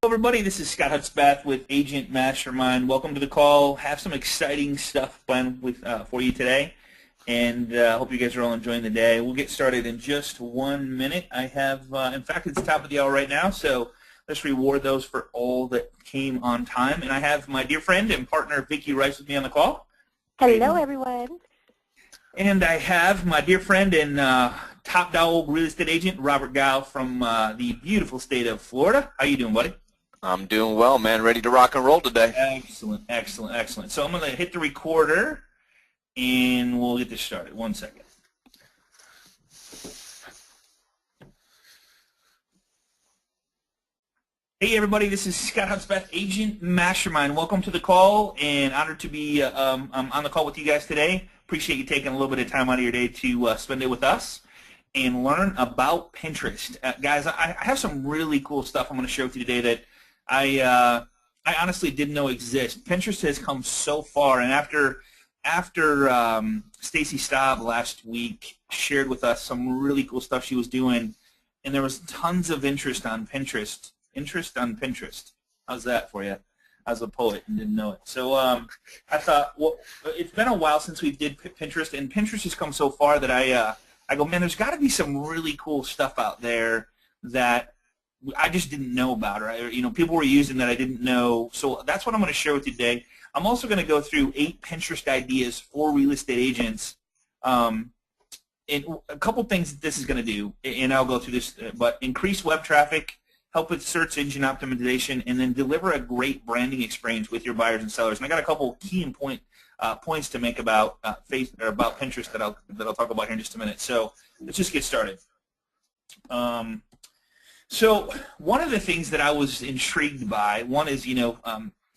Everybody, this is Scott Hutzbath with Agent Mastermind. Welcome to the call. Have some exciting stuff planned for you today, and hope you guys are all enjoying the day. We'll get started in just 1 minute. I have, in fact, it's the top of the hour right now, so let's reward those for all that came on time. And I have my dear friend and partner, Vicki Rice, with me on the call. Hello, everyone. And I have my dear friend and top dog real estate agent, Robert Gow, from the beautiful state of Florida. How you doing, buddy? I'm doing well, man. Ready to rock and roll today. Excellent, excellent, excellent. So I'm going to hit the recorder, and we'll get this started. 1 second. Hey, everybody. This is Scott Hutzbath, Agent Mastermind. Welcome to the call, and honored to be on the call with you guys today. Appreciate you taking a little bit of time out of your day to spend it with us and learn about Pinterest. Guys, I have some really cool stuff I'm going to share with you today that I honestly didn't know exist. Pinterest has come so far, and after Stacy Staub last week shared with us some really cool stuff she was doing, and there was tons of interest on Pinterest. Interest on Pinterest. How's that for you? I was a poet and didn't know it. So I thought, well, it's been a while since we did Pinterest, and Pinterest has come so far that I go, man, there's got to be some really cool stuff out there that I just didn't know about, or you know, people were using that I didn't know. So that's what I'm going to share with you today. I'm also going to go through 8 Pinterest ideas for real estate agents. And a couple things that this is going to do, and I'll go through this, but increase web traffic, help with search engine optimization, and then deliver a great branding experience with your buyers and sellers. And I got a couple key points to make about about Pinterest that I'll talk about here in just a minute. So let's just get started. So one of the things that I was intrigued by, one is,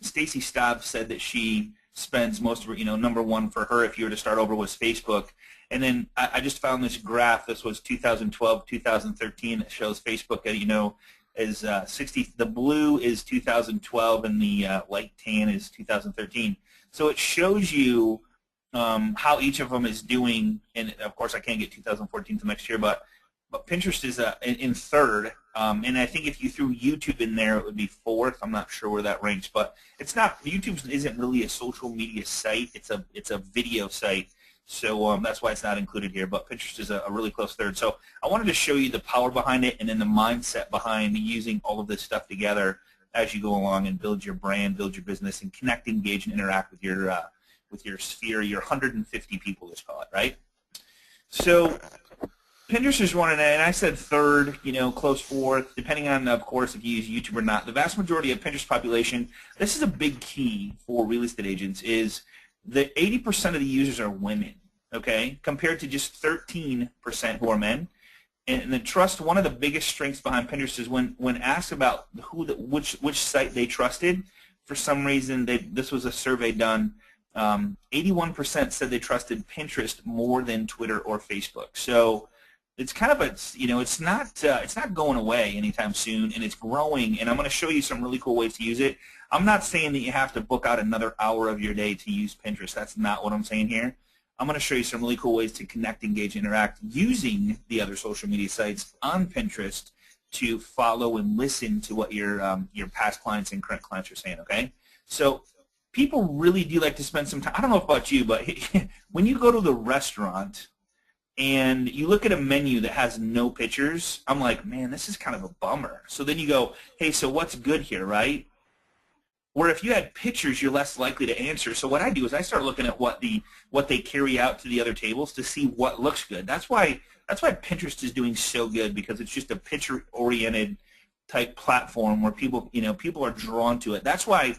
Stacy Staub said that she spends most of her, number one for her if you were to start over was Facebook. And then I just found this graph. This was 2012, 2013. That shows Facebook, is 60. The blue is 2012, and the light tan is 2013. So it shows you how each of them is doing. And of course, I can't get 2014 to next year, but Pinterest is in third. And I think if you threw YouTube in there, it would be fourth. I'm not sure where that ranks, but it's not. YouTube isn't really a social media site. It's a video site. So that's why it's not included here, but Pinterest is a really close third. So I wanted to show you the power behind it and then the mindset behind using all of this stuff together as you go along and build your brand, build your business, and connect, engage, and interact with your sphere, your 150 people, let's call it, right? So Pinterest is running, and I said third, close fourth, depending on, of course, if you use YouTube or not. The vast majority of Pinterest population, this is a big key for real estate agents, is that 80% of the users are women, okay, compared to just 13% who are men. And the trust, one of the biggest strengths behind Pinterest is when asked about which site they trusted, for some reason, this was a survey done, 81% said they trusted Pinterest more than Twitter or Facebook. So it's kind of it's not going away anytime soon, and it's growing, and I'm going to show you some really cool ways to use it. I'm not saying that you have to book out another hour of your day to use Pinterest. That's not what I'm saying here. I'm going to show you some really cool ways to connect, engage, interact using the other social media sites on Pinterest to follow and listen to what your past clients and current clients are saying, okay? So people really do like to spend some time. I don't know about you, but when you go to the restaurant and you look at a menu that has no pictures, I'm like, man, this is kind of a bummer. So then you go, hey, so what's good here, right? Where if you had pictures, you're less likely to answer. So what I do is I start looking at what they carry out to the other tables to see what looks good. That's why Pinterest is doing so good, because it's just a picture-oriented type platform where people are drawn to it. That's why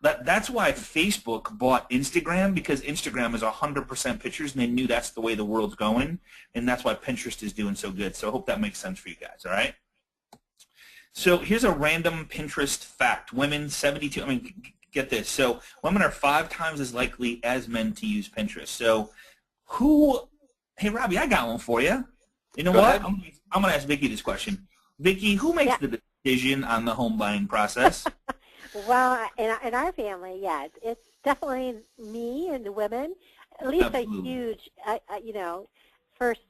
Facebook bought Instagram, because Instagram is 100% pictures, and they knew that's the way the world's going, and that's why Pinterest is doing so good. So I hope that makes sense for you guys, all right? So here's a random Pinterest fact. Women, 72, get this. So women are 5 times as likely as men to use Pinterest. So hey, Robbie, I got one for you. You know what? I'm going to ask Vicki this question. Vicki, who makes the decision on the home buying process? Well, in our family, yeah, it's definitely me and the women. At least Absolutely. a huge, first,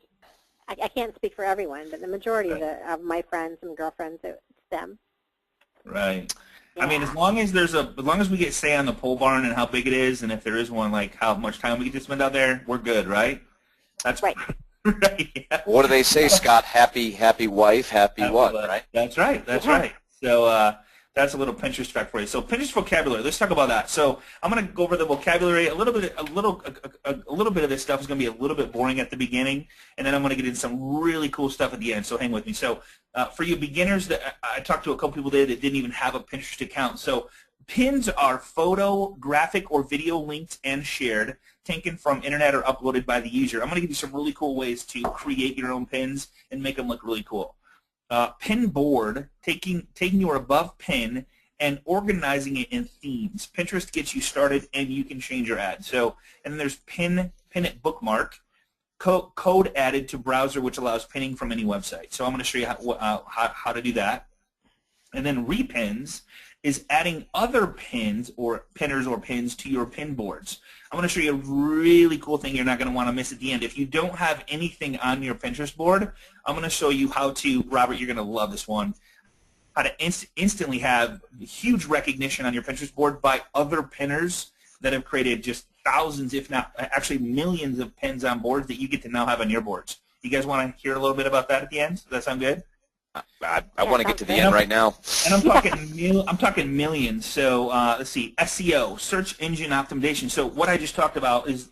I can't speak for everyone, but the majority of my friends and girlfriends, it's them. Right. I mean, Yeah. as long as we get say on the pole barn and how big it is, and if there is one, like how much time we get to spend out there, we're good, right? That's Right. right. Yeah. What do they say, Scott? Happy wife, happy what, Well, right? That's right. That's Yeah. right. So that's a little Pinterest fact for you. So Pinterest vocabulary. Let's talk about that. So I'm going to go over the vocabulary a little bit. A little bit of this stuff is going to be a little bit boring at the beginning, and then I'm going to get into some really cool stuff at the end. So hang with me. So for you beginners, that I talked to a couple people today that didn't even have a Pinterest account. So pins are photo, graphic, or video linked and shared, taken from internet or uploaded by the user. I'm going to give you some really cool ways to create your own pins and make them look really cool. Pin board, taking your above pin and organizing it in themes. Pinterest gets you started, and you can change your ad. So, and then there's pin it bookmark, code added to browser, which allows pinning from any website. So I'm going to show you how to do that. And then repins is adding other pins or pinners or pins to your pin boards. I'm going to show you a really cool thing you're not going to want to miss at the end. If you don't have anything on your Pinterest board, I'm going to show you how to, Robert, you're going to love this one, how to instantly have huge recognition on your Pinterest board by other pinners that have created just thousands, if not actually millions of pins on boards that you get to now have on your boards. You guys want to hear a little bit about that at the end? Does that sound good? I want to get to the end right now. And I'm talking millions. So let's see, SEO, search engine optimization. So what I just talked about is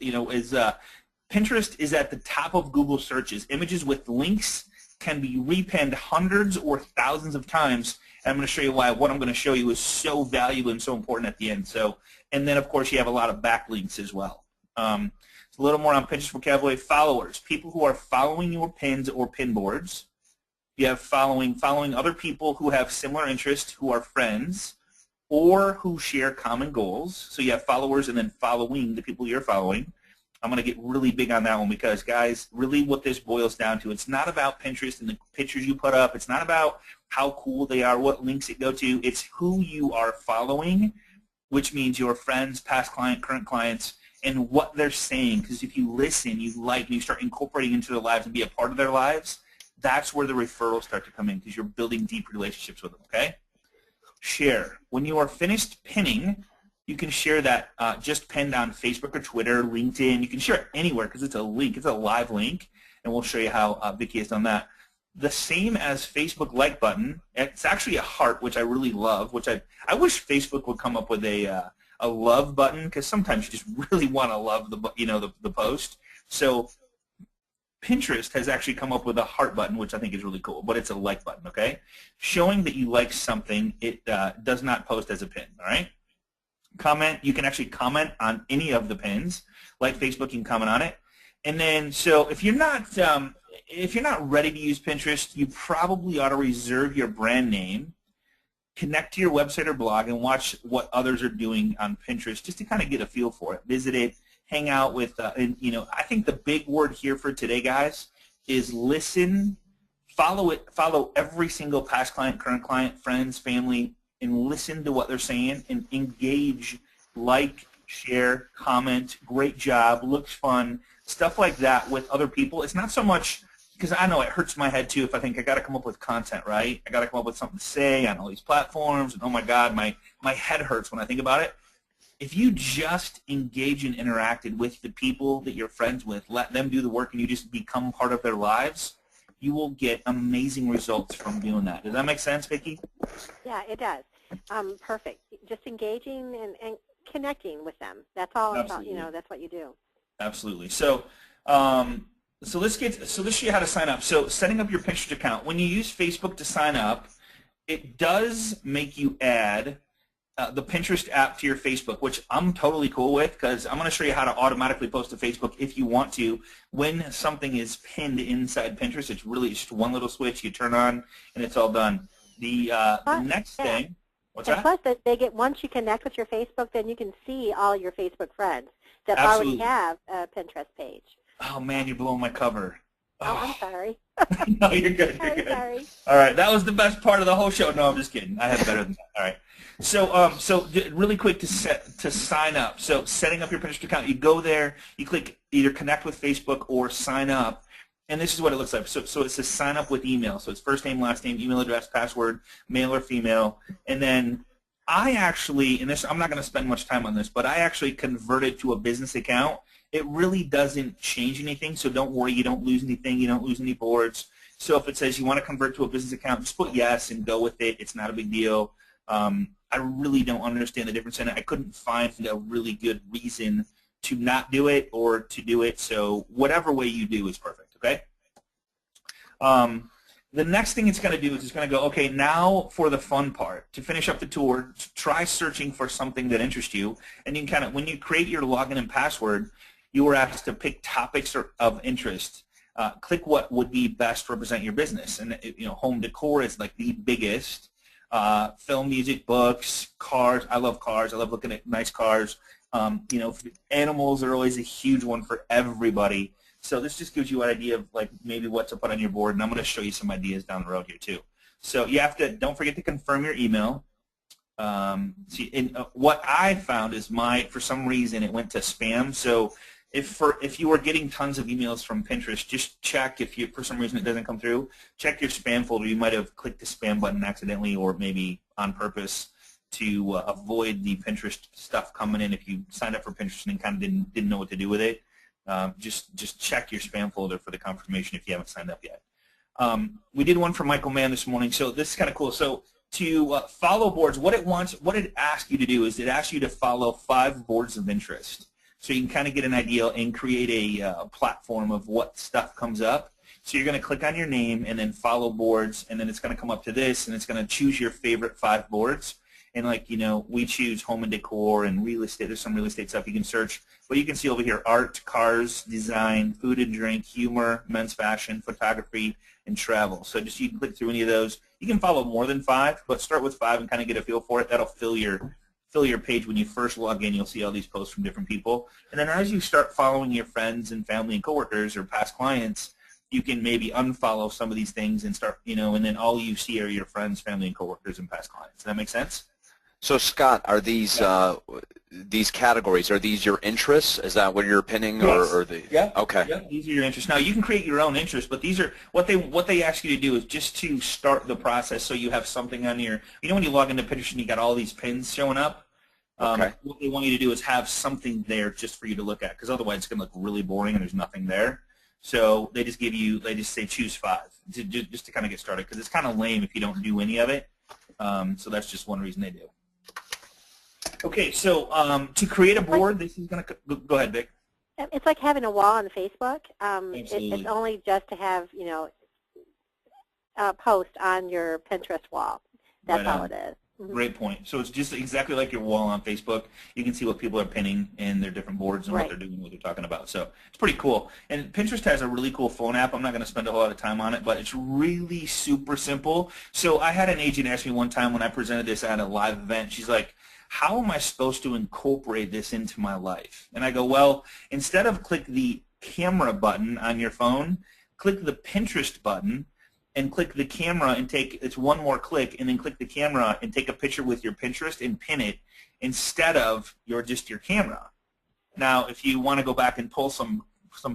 Pinterest is at the top of Google searches. Images with links can be repinned hundreds or thousands of times. And I'm going to show you why what I'm going to show you is so valuable and so important at the end. So, and then of course you have a lot of backlinks as well. It's a little more on Pinterest vocabulary. Followers, people who are following your pins or pin boards. You have following other people who have similar interests, who are friends, or who share common goals. So you have followers and then following the people you're following. I'm going to get really big on that one because, guys, really what this boils down to, it's not about Pinterest and the pictures you put up. It's not about how cool they are, what links it go to. It's who you are following, which means your friends, past client, current clients, and what they're saying. Because if you listen, you like, and you start incorporating into their lives and be a part of their lives, that's where the referrals start to come in because you're building deep relationships with them, okay? Share. When you are finished pinning, you can share that just pinned on Facebook or Twitter, LinkedIn. You can share it anywhere because it's a link. It's a live link, and we'll show you how Vicki has done that. The same as Facebook like button. It's actually a heart, which I really love, which I wish Facebook would come up with a love button because sometimes you just really want to love the post. So Pinterest has actually come up with a heart button, which I think is really cool, but it's a like button, okay? Showing that you like something, it does not post as a pin, all right? Comment, you can actually comment on any of the pins. Like Facebook, you can comment on it. And then, so if you're not ready to use Pinterest, you probably ought to reserve your brand name, connect to your website or blog, and watch what others are doing on Pinterest just to kind of get a feel for it. Visit it. Hang out with, and I think the big word here for today, guys, is listen, follow every single past client, current client, friends, family, and listen to what they're saying and engage, like, share, comment, great job, looks fun, stuff like that with other people. It's not so much, because I know it hurts my head too if I think I got to come up with content, right? I got to come up with something to say on all these platforms, and oh my God, my head hurts when I think about it. If you just engage and interacted with the people that you're friends with, let them do the work, and you just become part of their lives, you will get amazing results from doing that. Does that make sense, Vicki? Yeah, it does. Perfect. Just engaging and connecting with them. That's all. Absolutely. About, that's what you do. Absolutely. So, so let's show you how to sign up. So, setting up your Pinterest account. When you use Facebook to sign up, it does make you add the Pinterest app to your Facebook, which I'm totally cool with because I'm going to show you how to automatically post to Facebook if you want to. When something is pinned inside Pinterest, it's really just one little switch you turn on, and it's all done. The next thing, what's that? Plus, once you connect with your Facebook, then you can see all your Facebook friends that Absolutely. already have a Pinterest page. Oh man, you're blowing my cover. Oh, I'm sorry. No, you're good. You're I'm good. sorry. All right, that was the best part of the whole show. No, I'm just kidding. I have better than that. All right. So really quick to sign up. So setting up your Pinterest account, you go there, you click either connect with Facebook or sign up, And this is what it looks like. So it says sign up with email. So it's first name, last name, email address, password, male or female. And then I actually, and this, I'm not going to spend much time on this, but I actually converted to a business account. It really doesn't change anything, so don't worry. You don't lose anything. You don't lose any boards. So if it says you want to convert to a business account, just put yes and go with it. It's not a big deal. I really don't understand the difference in it. I couldn't find a really good reason to not do it or to do it, so whatever way you do is perfect, okay? The next thing it's going to do is it's going to go, okay, now for the fun part. To finish up the tour, try searching for something that interests you, and you can kind of, when you create your login and password, you were asked to pick topics of interest. Click what would be best to represent your business, and home decor is like the biggest. Film, music, books, cars. I love cars. I love looking at nice cars. Animals are always a huge one for everybody. So this just gives you an idea of like maybe what to put on your board, and I'm going to show you some ideas down the road here too. So you have to, don't forget to confirm your email. What I found is for some reason it went to spam. So if you were getting tons of emails from Pinterest, just check if for some reason it doesn't come through. Check your spam folder. You might have clicked the spam button accidentally or maybe on purpose to avoid the Pinterest stuff coming in. If you signed up for Pinterest and kind of didn't know what to do with it, just check your spam folder for the confirmation if you haven't signed up yet. We did one for Michael Mann this morning, so this is kind of cool. So to follow boards, what it asks you to do is it asks you to follow 5 boards of interest. So you can kind of get an idea and create a platform of what stuff comes up. So you're going to click on your name and then follow boards, and then it's going to come up to this, and it's going to choose your favorite 5 boards. And we choose home and decor and real estate. There's some real estate stuff you can search. But you can see over here art, cars, design, food and drink, humor, men's fashion, photography, and travel. So just you can click through any of those. You can follow more than 5, but start with 5 and kind of get a feel for it. That'll fill your page when you first log in. You'll see all these posts from different people. And then as you start following your friends and family and coworkers or past clients, you can maybe unfollow some of these things and start, and then all you see are your friends, family, and coworkers and past clients. Does that make sense? So Scott, are these categories, are these your interests? Is that what you're pinning? Yes. Or the? Yeah. Okay. Yeah, these are your interests. Now you can create your own interests, but these are what they ask you to do is just to start the process so you have something on your, when you log into Pinterest and you got all these pins showing up, okay. What they want you to do is have something there just for you to look at, because otherwise it's going to look really boring and there's nothing there. So they just say choose 5 just to kind of get started, because it's kind of lame if you don't do any of it. So that's just one reason they do. Okay, so to create a board, this is going to go ahead, Vic. It's like having a wall on Facebook. Absolutely. It's only just to have a post on your Pinterest wall. That's Right all on. it is. Mm-hmm. Great point. So it's just exactly like your wall on Facebook. You can see what people are pinning in their different boards and Right. what they're doing, what they're talking about. So it's pretty cool. And Pinterest has a really cool phone app. I'm not going to spend a whole lot of time on it, but it's really super simple. So I had an agent ask me one time when I presented this at a live event, she's like, how am I supposed to incorporate this into my life? And I go, well, instead of click the camera button on your phone, click the Pinterest button and click the camera and it's one more click, and then click the camera and take a picture with your Pinterest and pin it instead of just your camera. Now, if you want to go back and pull some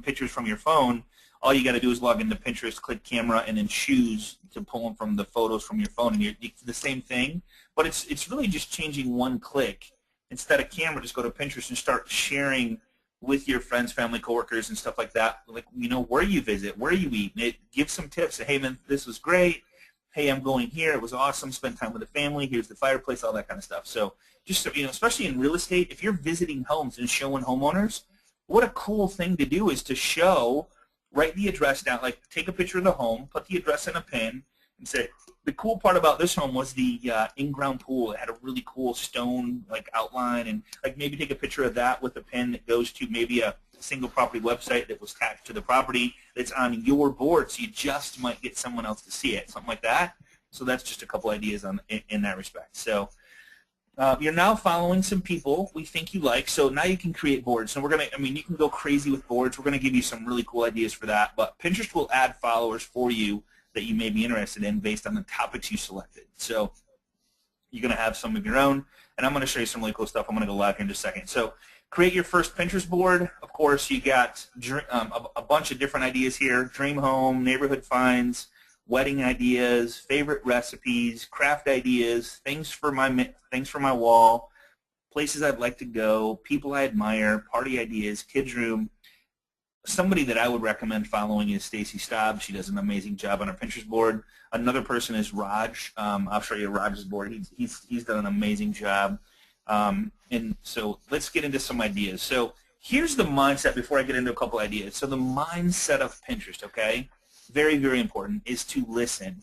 pictures from your phone, all you got to do is log into Pinterest, click camera, and then choose to pull them from the photos from your phone. And it's the same thing, but it's really just changing one click. Instead of camera, just go to Pinterest and start sharing with your friends, family, coworkers, and stuff like that. Like, where you visit, where you eat. Give some tips. Say, hey, man, this was great. Hey, I'm going here. It was awesome. Spend time with the family. Here's the fireplace, all that kind of stuff. So just, especially in real estate, if you're visiting homes and showing homeowners, what a cool thing to do is to show, write the address down, like take a picture of the home, put the address in a pin, and say, the cool part about this home was the in-ground pool. It had a really cool stone outline, and maybe take a picture of that with a pin that goes to maybe a single property website that was attached to the property that's on your board, so you just might get someone else to see it, something like that. So that's just a couple ideas in that respect. So you're now following some people we think you like, so now you can create boards. So you can go crazy with boards. We're going to give you some really cool ideas for that, but Pinterest will add followers for you that you may be interested in based on the topics you selected. So you're going to have some of your own, and I'm going to show you some really cool stuff. I'm going to go live here in just a second. So create your first Pinterest board. Of course, you got a bunch of different ideas here: dream home, neighborhood finds, wedding ideas, favorite recipes, craft ideas, things for my wall, places I'd like to go, people I admire, party ideas, kids room. Somebody that I would recommend following is Stacy Staub. She does an amazing job on her Pinterest board. Another person is Raj. I'll show you Raj's board. He's done an amazing job. And so let's get into some ideas. So here's the mindset before I get into a couple ideas. So the mindset of Pinterest, okay, very, very important, is to listen.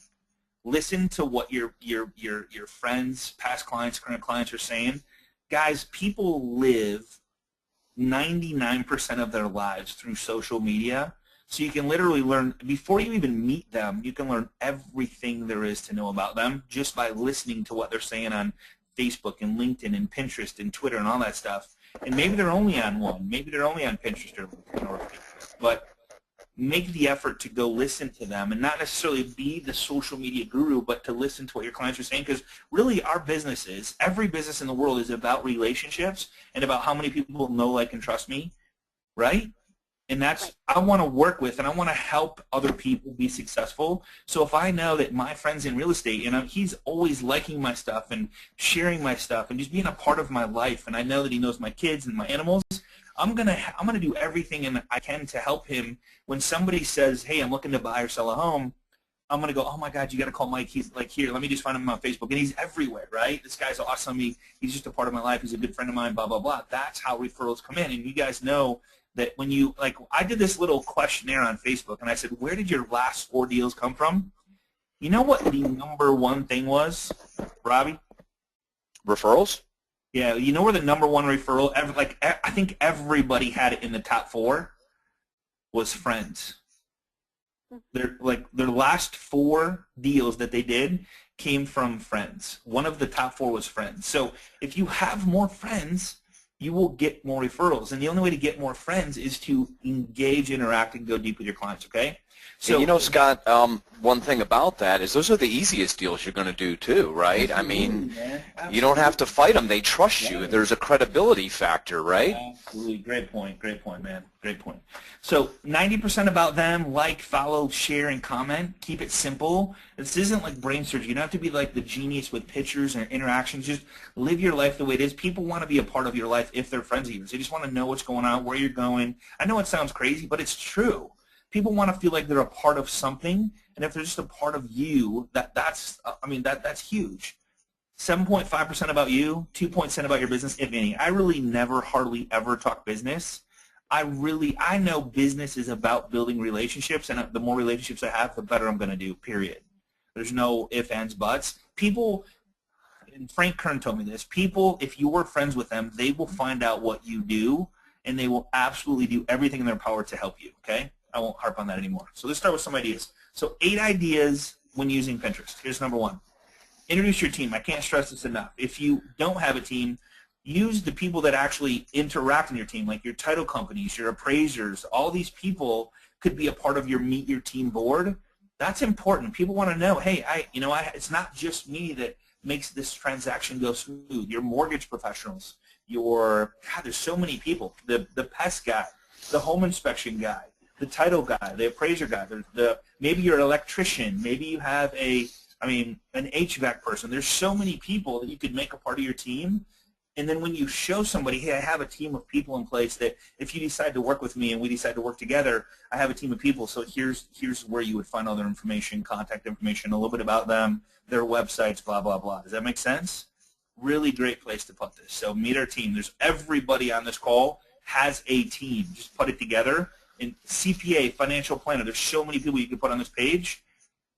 Listen to what your friends, past clients, current clients are saying. Guys, people live 99% of their lives through social media. So you can literally learn, before you even meet them, you can learn everything there is to know about them just by listening to what they're saying on Facebook and LinkedIn and Pinterest and Twitter and all that stuff. And maybe they're only on one. Maybe they're only on Pinterest or LinkedIn or Facebook. But make the effort to go listen to them and not necessarily be the social media guru, but to listen to what your clients are saying, because really our businesses, every business in the world is about relationships and about how many people know, like, and trust me, right? And that's, I want to work with and I want to help other people be successful. So if I know that my friend's in real estate and he's always liking my stuff and sharing my stuff and just being a part of my life, and I know that he knows my kids and my animals, I'm gonna do everything I can to help him. When somebody says, "Hey, I'm looking to buy or sell a home," I'm gonna go, "Oh my God, you got to call Mike. He's like here. Let me just find him on Facebook." And he's everywhere, right? This guy's awesome. He's just a part of my life. He's a good friend of mine. Blah blah blah. That's how referrals come in. And you guys know that when you I did this little questionnaire on Facebook, and I said, "Where did your last 4 deals come from?" You know what the number one thing was, Robbie? Referrals? Yeah, you know where the number one referral, I think everybody had it in the top 4, was friends. Their last 4 deals that they did came from friends. One of the top 4 was friends. So if you have more friends, you will get more referrals. And the only way to get more friends is to engage, interact, and go deep with your clients, okay? So, and you know, Scott, one thing about that is those are the easiest deals you're going to do too, right? I mean, you don't have to fight them. They trust you. There's a credibility factor, right? Absolutely. Great point, man. Great point. So 90% about them: like, follow, share, and comment. Keep it simple. This isn't like brain surgery. You don't have to be like the genius with pictures and interactions. Just live your life the way it is. People want to be a part of your life if they're friends of yours. They just want to know what's going on, where you're going. I know it sounds crazy, but it's true. People want to feel like they're a part of something, and if they're just a part of you, that's huge. 7.5% about you, 2% about your business, if any. I really never, hardly ever talk business. I know business is about building relationships, and the more relationships I have, the better I'm going to do, period. There's no ifs, ands, buts. People, and Frank Kern told me this, people, if you were friends with them, they will find out what you do, and they will absolutely do everything in their power to help you, okay? I won't harp on that anymore. So let's start with some ideas. So 8 ideas when using Pinterest. Here's number 1. Introduce your team. I can't stress this enough. If you don't have a team, use the people that actually interact in your team, like your title companies, your appraisers. All these people could be a part of your Meet Your Team board. That's important. People want to know, hey, it's not just me that makes this transaction go smooth. Your mortgage professionals, there's so many people. The pest guy, the home inspection guy, the title guy, the appraiser guy, maybe you're an electrician, maybe you have an HVAC person. There's so many people that you could make a part of your team. And then when you show somebody, hey, I have a team of people in place that if you decide to work with me and we decide to work together, I have a team of people. So here's where you would find all their information, contact information, a little bit about them, their websites, blah, blah, blah. Does that make sense? Really great place to put this. So meet our team. There's everybody on this call has a team. Just put it together. And CPA, financial planner, there's so many people you can put on this page,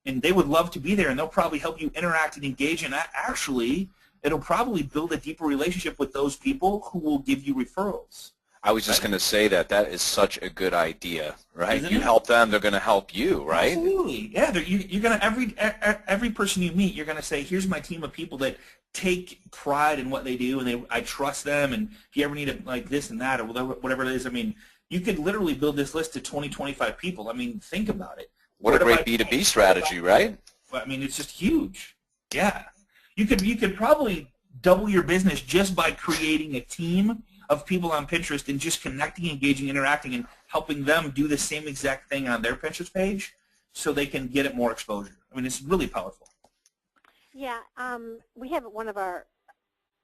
and they would love to be there, and they'll probably help you interact and engage, and actually, it'll probably build a deeper relationship with those people who will give you referrals. I was just going to say that is such a good idea, right? Isn't you it? Help them, they're going to help you, right? Absolutely. Yeah, you're going to every person you meet, you're going to say, here's my team of people that take pride in what they do, and I trust them, and if you ever need this and that or whatever it is, you could literally build this list to 20, 25 people. Think about it. What a great B2B strategy, right? It's just huge. Yeah. You could probably double your business just by creating a team of people on Pinterest and just connecting, engaging, interacting, and helping them do the same exact thing on their Pinterest page so they can get it more exposure. I mean, it's really powerful. Yeah, we have one of our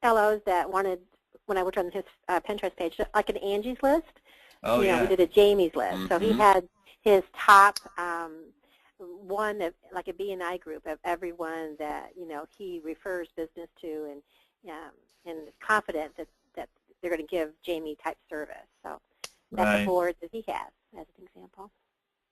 LOs that wanted, when I worked on his Pinterest page, like an Angie's List. Oh, you know, yeah. we did a Jamie's List. So he had his top one, of, like a B&I group of everyone that, you know, he refers business to and is confident that they're going to give Jamie-type service. So that's a board that he has as an example.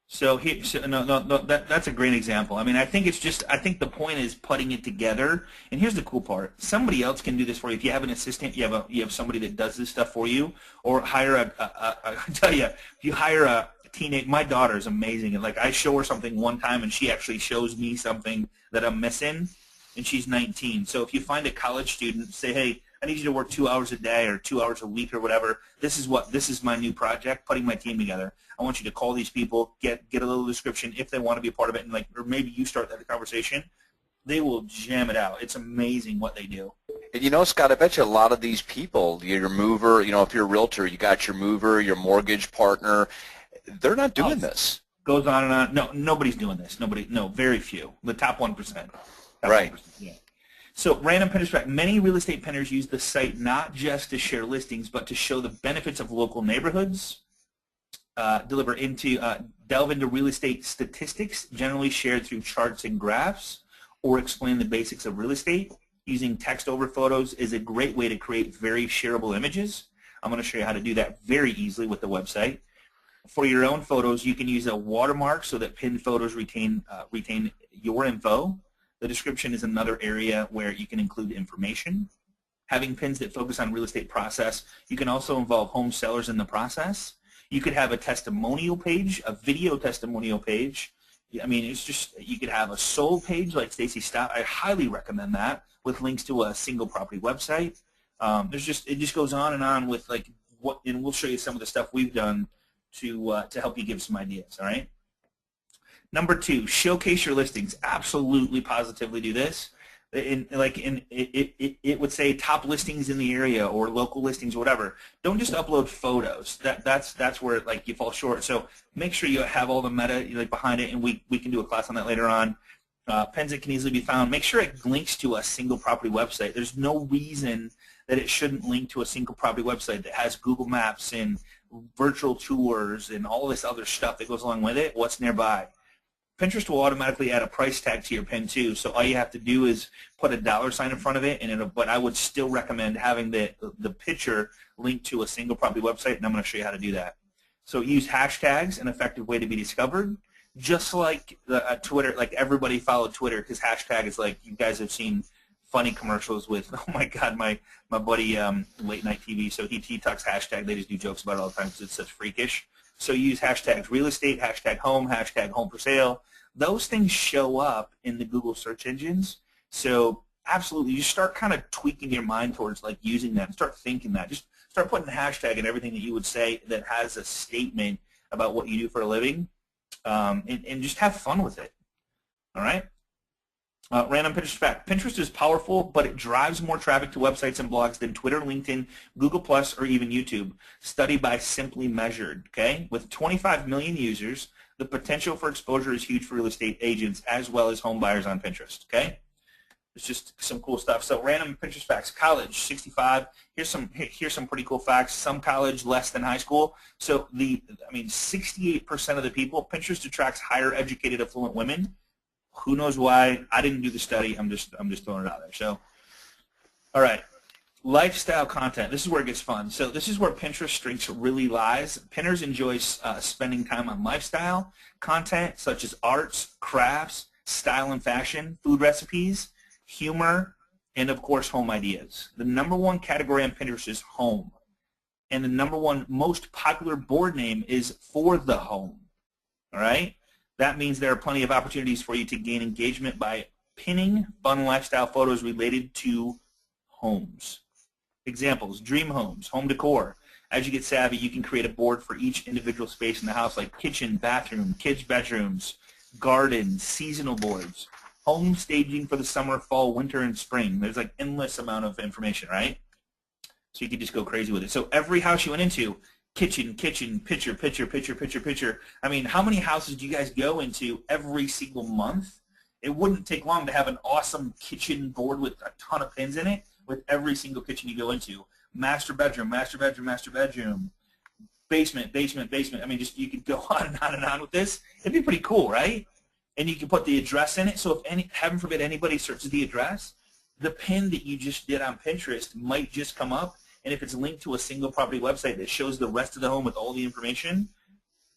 So, that's a great example. I mean, I think the point is putting it together. And here's the cool part: somebody else can do this for you. If you have an assistant, you have somebody that does this stuff for you, or hire I tell you, if you hire a teenage. My daughter is amazing, and like I show her something one time, and she actually shows me something that I'm missing, and she's 19. So if you find a college student, say, hey, I need you to work 2 hours a day or 2 hours a week or whatever. This is my new project, putting my team together. I want you to call these people, get a little description if they want to be a part of it, and like, or maybe you start that conversation. They will jam it out. It's amazing what they do. And you know, Scott, I bet you a lot of these people, your mover, you know, if you're a realtor, you got your mover, your mortgage partner, they're not doing this. Goes on and on. No, nobody's doing this. Very few. The top 1%. Right. 1%, yeah. So, random Pinterest fact. Many real estate pinners use the site not just to share listings, but to show the benefits of local neighborhoods, delve into real estate statistics, generally shared through charts and graphs, or explain the basics of real estate. Using text over photos is a great way to create very shareable images. I'm going to show you how to do that very easily with the website. For your own photos, you can use a watermark so that pinned photos retain your info. The description is another area where you can include information. Having pins that focus on real estate process, you can also involve home sellers in the process. You could have a testimonial page, a video testimonial page. I mean, it's just, you could have a sold page like Stacy Stopp. I highly recommend that, with links to a single property website. It just goes on and on with like what, and we'll show you some of the stuff we've done to help you give some ideas. All right. Number 2, showcase your listings. Absolutely, positively do this. It would say top listings in the area or local listings, or whatever. Don't just upload photos. That's where like you fall short. So make sure you have all the meta like behind it, and we can do a class on that later on. Pins that can easily be found. Make sure it links to a single property website. There's no reason that it shouldn't link to a single property website that has Google Maps and virtual tours and all this other stuff that goes along with it. What's nearby? Pinterest will automatically add a price tag to your pin too, so all you have to do is put a $ in front of it, but I would still recommend having the picture linked to a single property website, and I'm going to show you how to do that. So use hashtags, an effective way to be discovered, just like Twitter. Like everybody followed Twitter because hashtag is like, you guys have seen funny commercials with, oh my God, my buddy Late Night TV, so he talks hashtag. They just do jokes about it all the time because it's such freakish. So use hashtags real estate, hashtag home for sale. Those things show up in the Google search engines. So absolutely, you start kind of tweaking your mind towards like using that. Start thinking that. Just start putting hashtag in everything that you would say that has a statement about what you do for a living, and just have fun with it. All right? Random Pinterest fact. Pinterest is powerful, but it drives more traffic to websites and blogs than Twitter, LinkedIn, Google+, or even YouTube. Study by Simply Measured. Okay? With 25 million users, the potential for exposure is huge for real estate agents as well as home buyers on Pinterest. Okay? It's just some cool stuff. So random Pinterest facts. College, 65. Here's some pretty cool facts. Some college, less than high school. So 68% of the people, Pinterest attracts higher educated affluent women. Who knows why? I didn't do the study. I'm just throwing it out there. So, all right, lifestyle content. This is where it gets fun. So this is where Pinterest strength really lies. Pinners enjoy spending time on lifestyle content such as arts, crafts, style and fashion, food recipes, humor, and of course home ideas. The number 1 category on Pinterest is home, and the number 1 most popular board name is For the Home. All right. That means there are plenty of opportunities for you to gain engagement by pinning fun lifestyle photos related to homes. Examples: dream homes, home decor. As you get savvy, you can create a board for each individual space in the house, like kitchen, bathroom, kids' bedrooms, garden, seasonal boards. home staging for the summer, fall, winter, and spring. There's like endless amount of information, right? So you could just go crazy with it. So every house you went into, kitchen, picture, picture, picture, picture, picture. I mean, how many houses do you guys go into every single month? It wouldn't take long to have an awesome kitchen board with a ton of pins in it with every single kitchen you go into. Master bedroom, master bedroom, master bedroom. Basement, basement, basement. I mean, just you could go on and on with this. It'd be pretty cool, right? And you can put the address in it. So if heaven forbid anybody searches the address, the pin that you just did on Pinterest might just come up. And if it's linked to a single property website that shows the rest of the home with all the information,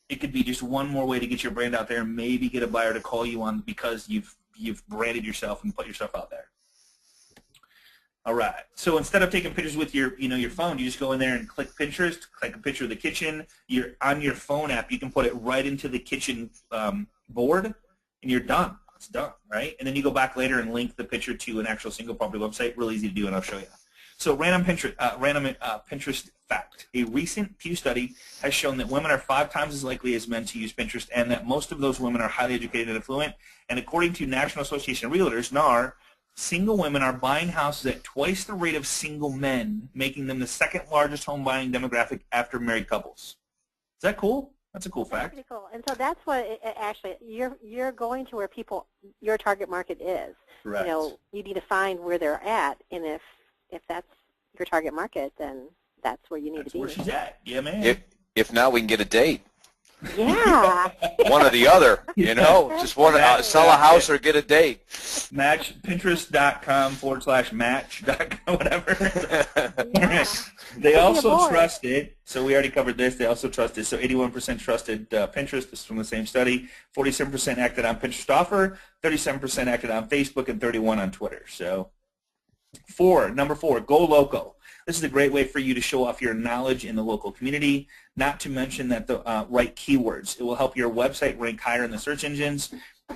it could be just one more way to get your brand out there and maybe get a buyer to call you on because you've branded yourself and put yourself out there. All right. So instead of taking pictures with your phone, you just go in there and click Pinterest, click a picture of the kitchen. You're on your phone app. You can put it right into the kitchen board, and you're done. It's done, right? And then you go back later and link the picture to an actual single property website. Really easy to do, and I'll show you. So random Pinterest fact. A recent Pew study has shown that women are 5 times as likely as men to use Pinterest, and that most of those women are highly educated and affluent. And according to National Association of Realtors, NAR, single women are buying houses at twice the rate of single men, making them the second largest home buying demographic after married couples. Is that cool? That's a cool fact. That's pretty cool. And so that's what actually you're going to where your target market is. Correct. You need to find where they're at, and if that's your target market, then that's where you need to be. That's where she's at. Yeah, man. If now we can get a date. Yeah. One or the other, just want to sell a house or get a date. Match, Pinterest.com/match.com, whatever. Yeah. They also trusted, so we already covered this, they also trusted, so 81% trusted Pinterest, this is from the same study, 47% acted on Pinterest offer, 37% acted on Facebook, and 31% on Twitter. So number 4, go local. This is a great way for you to show off your knowledge in the local community, not to mention that the right keywords. It will help your website rank higher in the search engines.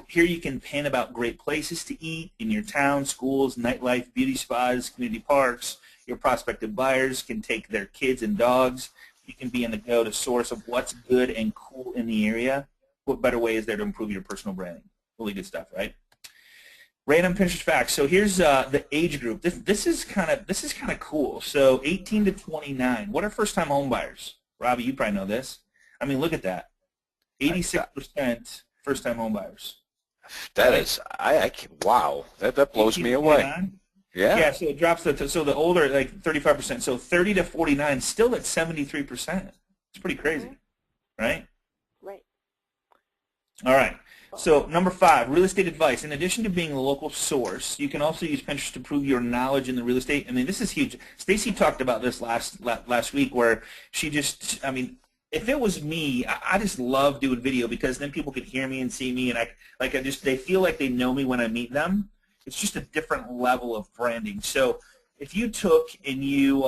Here you can pin about great places to eat in your town, schools, nightlife, beauty spas, community parks. Your prospective buyers can take their kids and dogs. You can be in the go-to source of what's good and cool in the area. What better way is there to improve your personal branding? Really good stuff, right? Random Pinterest facts. So here's the age group. This is kind of cool. So 18 to 29. What are first-time home buyers? Robbie, you probably know this. I mean, look at that. 86% first-time home buyers. That is, wow. That blows me away. Yeah. Yeah. So it drops so the older, like 35%. So 30 to 49, still at 73%. It's pretty crazy, right? Right. All right. So number 5, real estate advice. In addition to being a local source, you can also use Pinterest to prove your knowledge in the real estate. I mean, this is huge. Stacy talked about this last week where she just, I mean, if it was me, I just love doing video because then people could hear me and see me, and they feel like they know me when I meet them. It's just a different level of branding. So if you took and you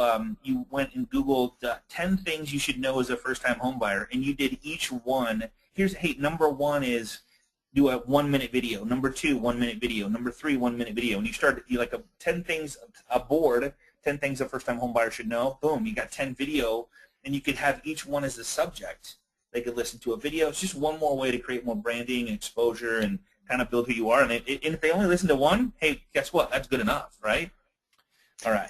went and Googled 10 things you should know as a first-time home buyer, and you did each one, number 1 is do a 1-minute video. Number 2, 1-minute video. Number 3, 1-minute video. And you start 10 things, a board, 10 things a first-time home buyer should know. Boom, you got 10 video, and you could have each one as a subject. They could listen to a video. It's just one more way to create more branding and exposure and kind of build who you are. And if they only listen to one, hey, guess what? That's good enough, right? All right.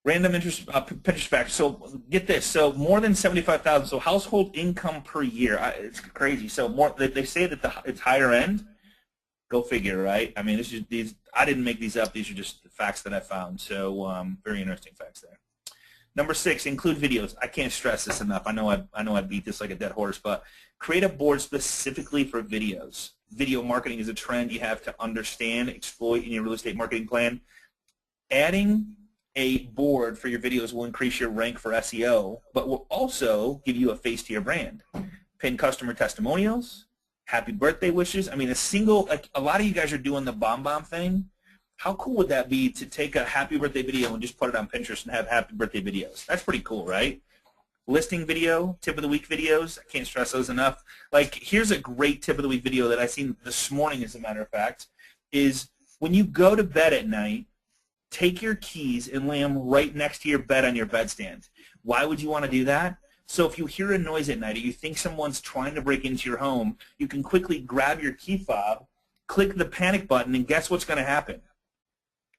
Random Pinterest facts. So get this. So more than 75,000. So household income per year. It's crazy. So they say that it's higher end. Go figure, right? I mean, I didn't make these up. These are just the facts that I found. So very interesting facts there. Number 6, include videos. I can't stress this enough. I know I beat this like a dead horse, but create a board specifically for videos. Video marketing is a trend you have to understand, exploit in your real estate marketing plan. Adding a board for your videos will increase your rank for SEO, but will also give you a face to your brand. Pin customer testimonials, happy birthday wishes. I mean, a lot of you guys are doing the bomb thing. How cool would that be to take a happy birthday video and just put it on Pinterest and have happy birthday videos? That's pretty cool, right? Listing video, tip of the week videos. I can't stress those enough. Like, here's a great tip of the week video that I seen this morning, as a matter of fact, is when you go to bed at night, take your keys and lay them right next to your bed on your bedstand. Why would you want to do that? So if you hear a noise at night or you think someone's trying to break into your home, you can quickly grab your key fob, click the panic button, and guess what's going to happen?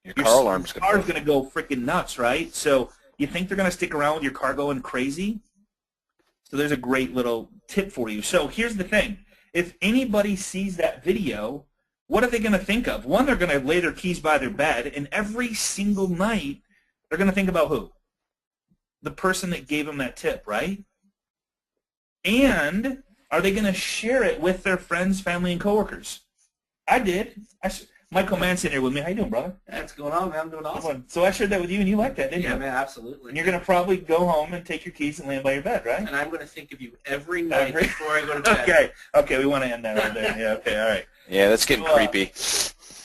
Your car alarm's going to go freaking nuts, right? So you think they're going to stick around with your car going crazy? So there's a great little tip for you. So here's the thing. If anybody sees that video, what are they going to think of? One, they're going to lay their keys by their bed, and every single night they're going to think about who? The person that gave them that tip, right? And are they going to share it with their friends, family, and coworkers? I did. Michael Mann's in here with me. How you doing, brother? What's going on, man? I'm doing awesome. So I shared that with you, and you liked that, didn't you? Yeah, man, absolutely. And you're going to probably go home and take your keys and land by your bed, right? And I'm going to think of you every night before I go to bed. Okay, we want to end that right there. Yeah, okay, all right. Yeah, that's getting creepy.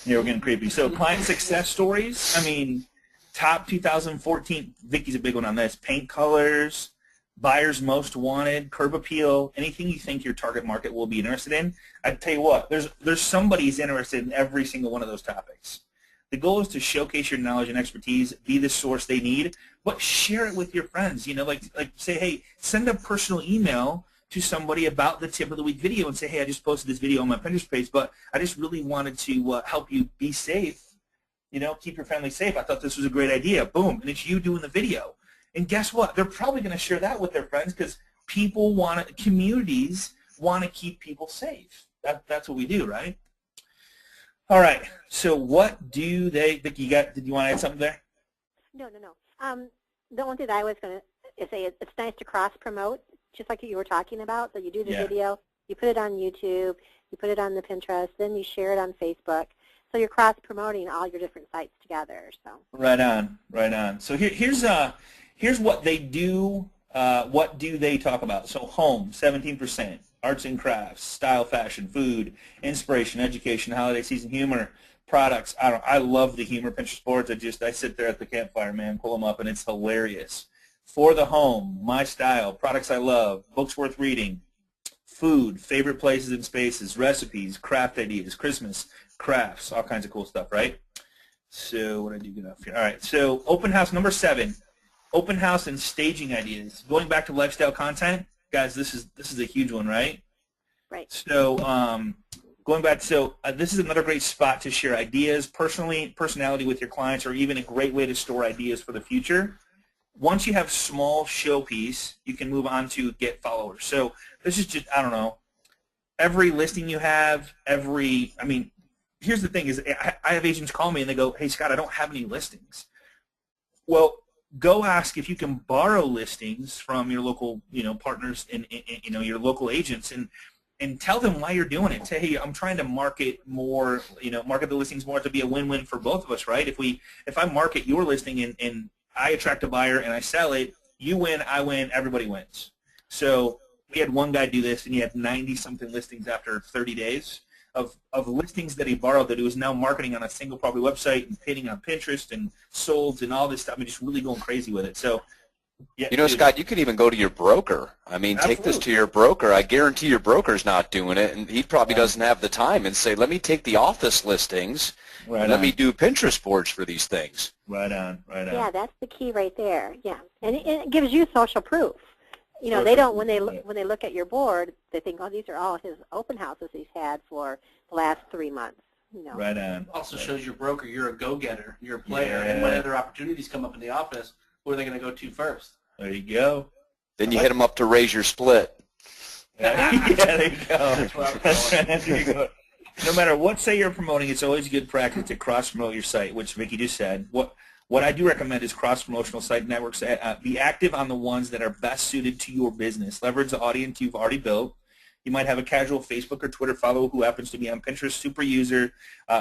Yeah, we're getting creepy. So client success stories, I mean, top 2014, Vicky's a big one on this, paint colors, buyers most wanted, curb appeal, anything you think your target market will be interested in. I'd tell you what, there's somebody who's interested in every single one of those topics. The goal is to showcase your knowledge and expertise, be the source they need, but share it with your friends. You know, like say, hey, send a personal email to somebody about the tip of the week video and say, hey, I just posted this video on my Pinterest page, but I just really wanted to help you be safe, you know, keep your family safe. I thought this was a great idea. Boom, and it's you doing the video. And guess what? They're probably going to share that with their friends because people communities want to keep people safe. That's what we do, right? All right. So what do they? Vicki, did you want to add something there? No. The only thing that I was going to say is it's nice to cross promote, just like you were talking about. So you do the video, you put it on YouTube, you put it on the Pinterest, then you share it on Facebook. So you're cross promoting all your different sites together. So right on. So here's what they do. What do they talk about? So home, 17%. Arts and crafts, style, fashion, food, inspiration, education, holiday season humor, products. I love the humor Pinterest boards. I sit there at the campfire, man, pull them up, and it's hilarious. For the home, my style, products I love, books worth reading, food, favorite places and spaces, recipes, craft ideas, Christmas, crafts, all kinds of cool stuff, right? So what did I do good enough here? All right, so open house number 7, open house and staging ideas. Going back to lifestyle content, guys, this is a huge one, right? Right. So going back, this is another great spot to share ideas, personality with your clients, or even a great way to store ideas for the future. Once you have small showpiece, you can move on to get followers. So this is just, I don't know, every listing you have, here's the thing is I have agents call me and they go, hey, Scott, I don't have any listings. Well, go ask if you can borrow listings from your local, partners and your local agents and tell them why you're doing it. Say, hey, I'm trying to market more, market the listings more to be a win-win for both of us, right? If I market your listing and I attract a buyer and I sell it, you win, I win, everybody wins. So we had one guy do this, and he had 90-something listings after 30 days of listings that he borrowed that he was now marketing on a single property website and pinning on Pinterest and solds and all this stuff. Just really going crazy with it. So, yeah, Scott, you could even go to your broker. Take this to your broker. I guarantee your broker's not doing it, and he probably doesn't have the time, and say, let me take the office listings and let me do Pinterest boards for these things. Right on. Yeah, that's the key right there. Yeah, and it gives you social proof. They don't, when they look at your board, they think, oh, these are all his open houses he's had for the last 3 months. Right on. Also shows your broker you're a go-getter, you're a player, and when other opportunities come up in the office, who are they going to go to first? There you go. Then you hit them up to raise your split. Yeah, there you go. There you go. No matter what site you're promoting, it's always good practice to cross-promote your site, which Vicki just said. What I do recommend is cross-promotional site networks. Be active on the ones that are best suited to your business. Leverage the audience you've already built. You might have a casual Facebook or Twitter follower who happens to be on Pinterest, super user,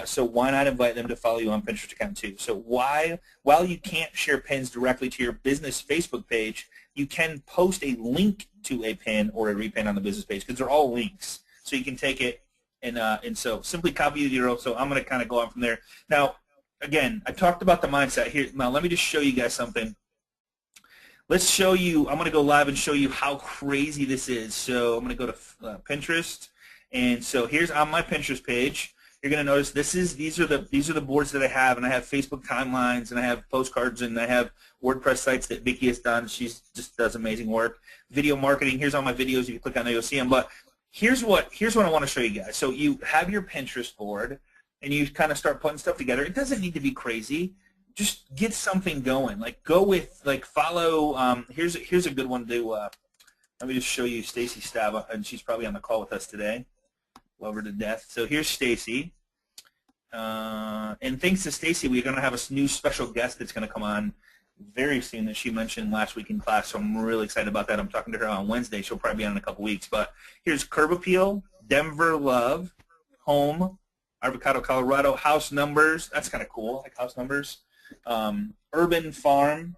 so why not invite them to follow you on Pinterest account too? So while you can't share pins directly to your business Facebook page, you can post a link to a pin or a repin on the business page because they're all links. So you can take it and so simply copy the URL. So I'm going to kind of go on from there. Now, again, I talked about the mindset here. Now, let me just show you guys something. Let's show you, I'm going to go live and show you how crazy this is. So I'm going to go to Pinterest. And so here's on my Pinterest page. You're going to notice these are the boards that I have, and I have Facebook timelines, and I have postcards, and I have WordPress sites that Vicki has done. She just does amazing work. Video marketing, here's all my videos. If you click on there, you'll see them. But here's what I want to show you guys. So you have your Pinterest board, and you kind of start putting stuff together. It doesn't need to be crazy. Just get something going. Like go with, like follow. Here's a good one to. Let me just show you Stacy Stav, and she's probably on the call with us today. Love her to death. So here's Stacy. And thanks to Stacy, we're going to have a new special guest that's going to come on very soon that she mentioned last week in class, so I'm really excited about that. I'm talking to her on Wednesday. She'll probably be on in a couple weeks. But here's Curb Appeal, Denver Love, Home, Avocado, Colorado, House Numbers. That's kind of cool, like house numbers. Urban Farm.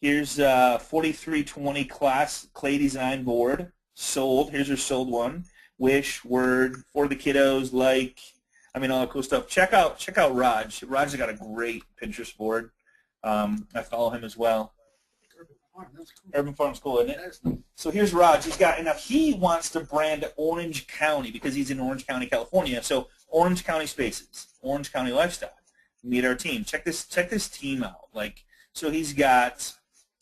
Here's 4320 class clay design board. Sold. Here's her sold one. Wish, Word, For the Kiddos, like, I mean, all that cool stuff. Check out Raj. Raj has got a great Pinterest board. I follow him as well. Urban Farm's cool, isn't it? So here's Raj. He's got, and now he wants to brand Orange County because he's in Orange County, California. So Orange County Spaces, Orange County Lifestyle. Meet our team. Check this team out. Like, so he's got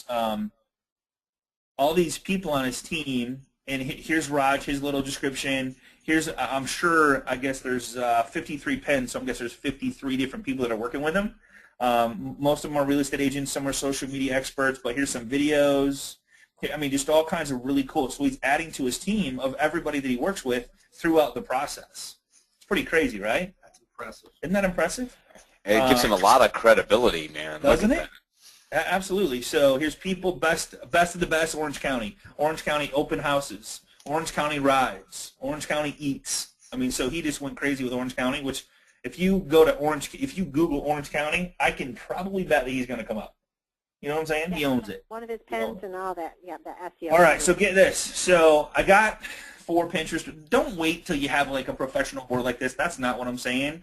all these people on his team, and here's Raj, his little description. Here's, I'm sure, I guess there's 53 pens, so I guess there's 53 different people that are working with him. Most of them are real estate agents, some are social media experts, but here's some videos. I mean, just all kinds of really cool. So he's adding to his team of everybody that he works with throughout the process. It's pretty crazy, right? That's impressive. Isn't that impressive? It gives him a lot of credibility, man. Doesn't it? Absolutely. So here's people, best of the best, Orange County. Orange County open houses. Orange County rides. Orange County eats. I mean, so he just went crazy with Orange County, which if you Google Orange County, I can probably bet that he's going to come up. You know what I'm saying? He owns it. One of his pens and all that. Yeah, the SEO. All right, so get this. So I got 4 Pinterest. Don't wait till you have like a professional board like this. That's not what I'm saying.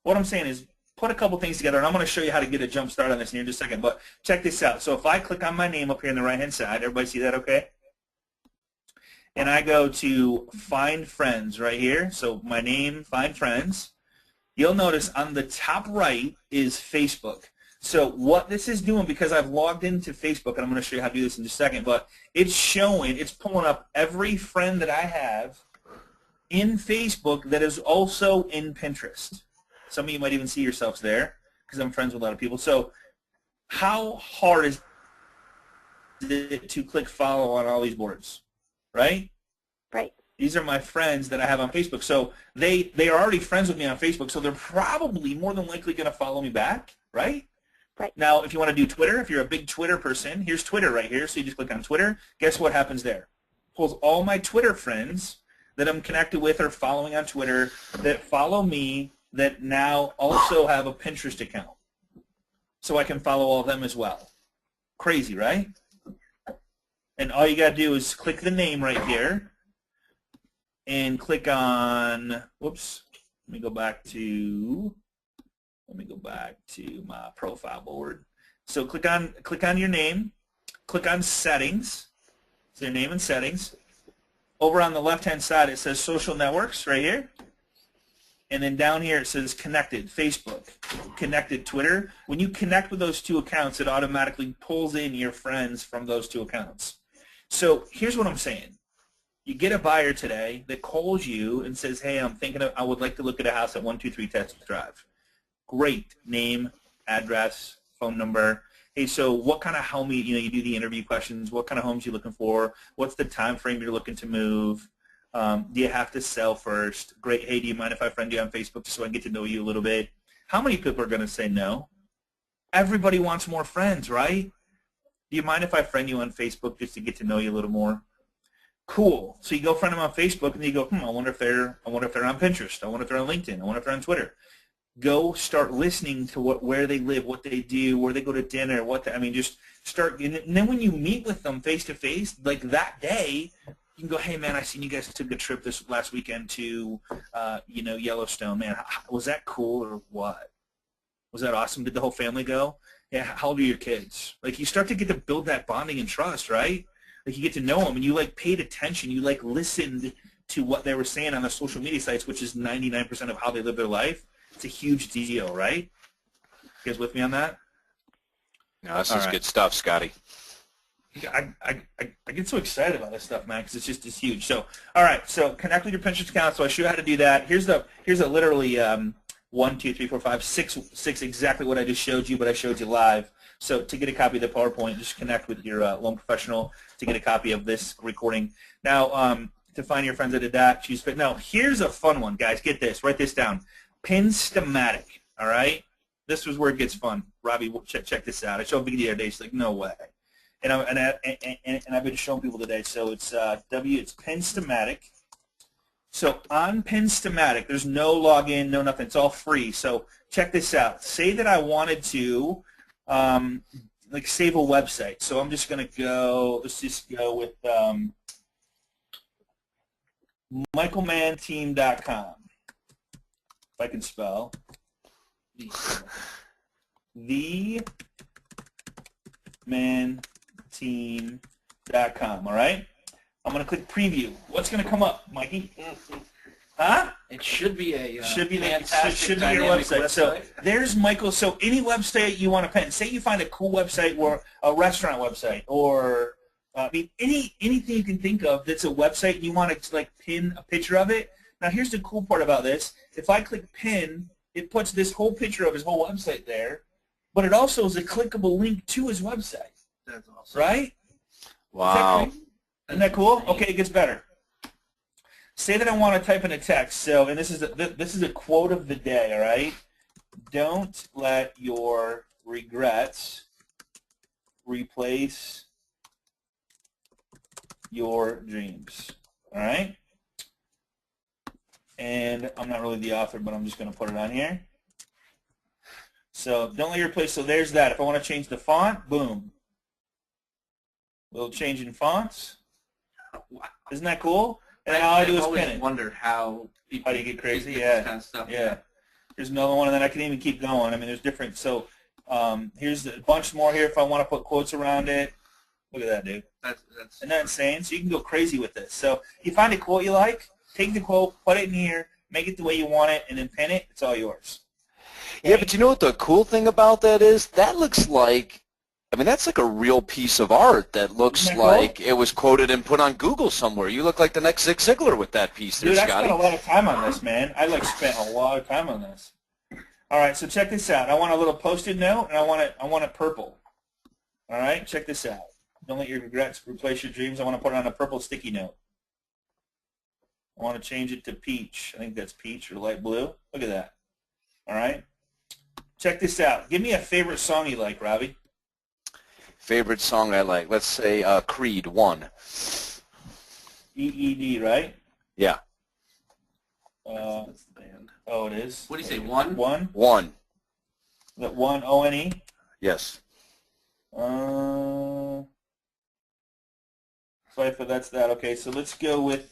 What I'm saying is put a couple things together, and I'm going to show you how to get a jump start on this in just a second. But check this out. So if I click on my name up here on the right-hand side, everybody see that okay? And I go to Find Friends right here. So my name, Find Friends. You'll notice on the top right is Facebook. So what this is doing, because I've logged into Facebook, and I'm going to show you how to do this in just a second, but it's pulling up every friend that I have in Facebook that is also in Pinterest. Some of you might even see yourselves there because I'm friends with a lot of people. So how hard is it to click follow on all these boards, right? Right. These are my friends that I have on Facebook. So they are already friends with me on Facebook, so they're probably more than likely going to follow me back, right? Right. Now, if you want to do Twitter, if you're a big Twitter person, here's Twitter right here. So you just click on Twitter. Guess what happens there? Pulls all my Twitter friends that I'm connected with or following on Twitter that follow me that now also have a Pinterest account. So I can follow all of them as well. Crazy, right? And all you got to do is click the name right here and click on, whoops, let me go back to my profile board. So click on your name, click on settings, so your name and settings. Over on the left-hand side it says social networks right here. And then down here it says connected, Facebook, connected, Twitter. When you connect with those 2 accounts, it automatically pulls in your friends from those 2 accounts. So here's what I'm saying. You get a buyer today that calls you and says, hey, I would like to look at a house at 123 Test Drive. Great. Name, address, phone number. Hey, so what kind of home, you do the interview questions. What kind of homes you looking for? What's the time frame you're looking to move? Do you have to sell first? Great. Hey, do you mind if I friend you on Facebook just so I can get to know you a little bit? How many people are going to say no? Everybody wants more friends, right? Do you mind if I friend you on Facebook just to get to know you a little more? Cool. So you go friend them on Facebook, and then you go, I wonder if they're on Pinterest. I wonder if they're on LinkedIn. I wonder if they're on Twitter. Go start listening to where they live, what they do, where they go to dinner, just start. And then when you meet with them face to face, like that day, you can go, hey man, I seen you guys took a trip this last weekend to, Yellowstone. Man, was that cool or what? Was that awesome? Did the whole family go? Yeah. How old are your kids? Like you start to get to build that bonding and trust, right? Like you get to know them, and you like paid attention. You like listened to what they were saying on the social media sites, which is 99% of how they live their life. It's a huge deal, right? You guys with me on that? No, this is good stuff, Scotty. I get so excited about this stuff, man, because it's huge. So, all right, so connect with your Pinterest account. So I show you how to do that. Here's a literally 1, 2, 3, 4, 5, 6 exactly what I just showed you, but I showed you live. So to get a copy of the PowerPoint, just connect with your loan professional to get a copy of this recording. Now, to find your friends that did that, choose Pin. Now, here's a fun one, guys. Get this. Write this down. Pinstamatic. All right. This was where it gets fun. Robbie, check this out. I showed Vicky the other day. She's like, no way. And I've been showing people today. So it's it's Pinstamatic. So on Pinstamatic, there's no login, no nothing. It's all free. So check this out. Say that I wanted to like save a website. So I'm just going to go. Let's just go with michaelmannteam.com. If I can spell. TheManTeam.com, all right? I'm going to click preview. What's going to come up, Mikey? Huh? It should be a should be your dynamic website. So there's Michael. So any website you want to pin. Say you find a cool website or a restaurant website or I mean anything you can think of that's a website and you want to like pin a picture of it. Now here's the cool part about this. If I click pin, it puts this whole picture of his whole website there, but it also is a clickable link to his website. That's awesome. Right? Wow. Isn't that cool? Okay, it gets better. Say that I want to type in a text. So, and this is a quote of the day. All right. Don't let your regrets replace your dreams. All right. And I'm not really the author, but I'm just going to put it on here. So don't let your replace. So there's that. If I want to change the font, boom. Little change in fonts. Wow. Isn't that cool? And then all I do is pin it. Wonder how people do you get crazy? get Yeah. this kind of stuff. Yeah. There's another one, and then I can even keep going. I mean, there's different. So here's a bunch more here if I want to put quotes around it. Look at that, dude. That's Isn't that insane? So you can go crazy with this. So you find a quote you like, take the quote, put it in here, make it the way you want it, and then pin it. It's all yours. Yeah, but you know what the cool thing about that is? That looks like, I mean, that's like a real piece of art that looks Isn't that like cool? it was quoted and put on Google somewhere. You look like the next Zig Ziglar with that piece there, Dude, I Scotty. spent a lot of time on this, man. I spent a lot of time on this. All right, so check this out. I want a little Post-it note, and I want it purple. All right, check this out. Don't let your regrets replace your dreams. I want to put it on a purple sticky note. I want to change it to peach. I think that's peach or light blue. Look at that. All right. Check this out. Give me a favorite song you like, Robbie. Favorite song I like? Let's say Creed 1. EED, right? Yeah. the band. Oh, it is. What do you say? One? One? 1. That one, O-N-E? Yes. So that's that. Okay, so let's go with,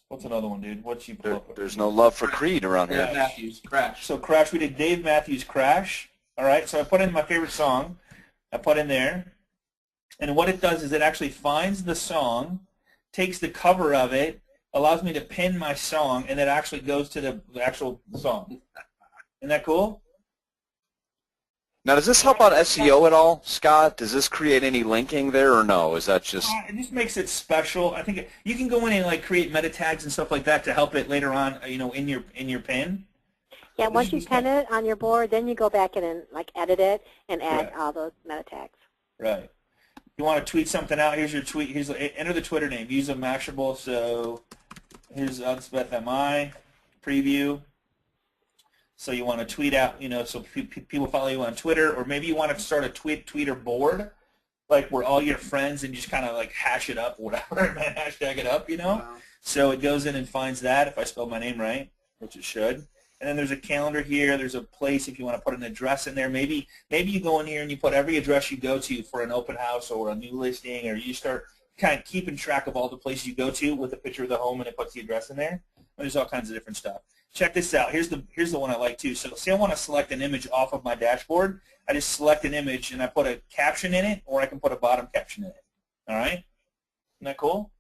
what's another one, dude? What's you pull up? There's no love for Creed around Dave here. Matthews, Crash. So Crash, we did Dave Matthews Crash. All right, so I put in my favorite song. I put in there. And what it does is it actually finds the song, takes the cover of it, allows me to pin my song, and it actually goes to the actual song. Isn't that cool? Now, does this help out SEO at all, Scott? Does this create any linking there, or no? Is that just... It just makes it special. I think you can go in and like create meta tags and stuff like that to help it later on, you know, in your pin. Yeah, once you pin it on your board, then you go back in and like edit it and add Right. all those meta tags. Right. You want to tweet something out? Here's your tweet. Here's enter the Twitter name. Use a Mashable. So here's Elspeth MI preview. So you want to tweet out, you know, so people follow you on Twitter, or maybe you want to start a tweeter board, like where all your friends and just kind of like hash it up, whatever, man, hashtag it up, you know. Wow. So it goes in and finds that if I spelled my name right, which it should. And then there's a calendar here. There's a place if you want to put an address in there. Maybe you go in here and you put every address you go to for an open house or a new listing, or you start kind of keeping track of all the places you go to with a picture of the home and it puts the address in there. There's all kinds of different stuff. Check this out. Here's the one I like too. So say I want to select an image off of my dashboard. I just select an image and I put a caption in it, or I can put a bottom caption in it. All right? Isn't that cool?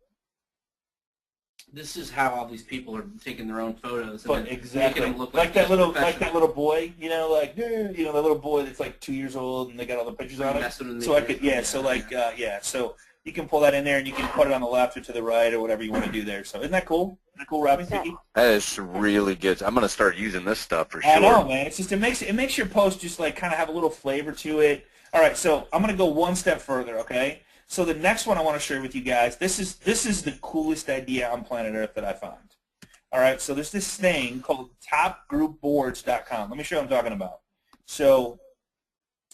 this is how all these people are taking their own photos and But then exactly, making them look like that little professional. boy, you know, like the little boy that's like 2 years old, and they got all the pictures on it. Messing with So I me. could, so you can pull that in there, and you can put it on the left or to the right or whatever you want to do there. So isn't that cool? Isn't that cool, Robbie? Yeah. Thinky? That is really good. I'm going to start using this stuff for sure. I know, man. It's just it makes your post just like kind of have a little flavor to it. All right, so I'm gonna go one step further, okay? So the next one I want to share with you guys. This is the coolest idea on planet Earth that I found. All right, so there's this thing called topgroupboards.com. Let me show you what I'm talking about. So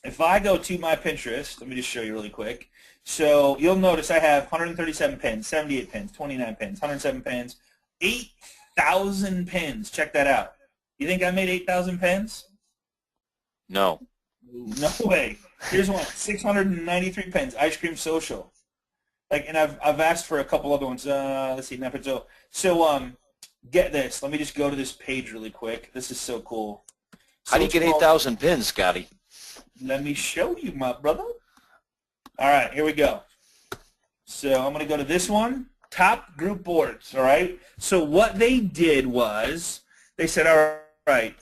if I go to my Pinterest, let me just show you really quick. So you'll notice I have 137 pins, 78 pins, 29 pins, 107 pins, 8,000 pins. Check that out. You think I made 8,000 pins? No. No way. Here's one, 693 pins, Ice Cream Social. Like, and I've asked for a couple other ones. Let's see, Nepozo. So get this. Let me just go to this page really quick. This is so cool. How do you get 8,000 pins, Scotty? Let me show you, my brother. All right, here we go. So I'm going to go to this one, Top Group Boards, all right? So what they did was they said, all right,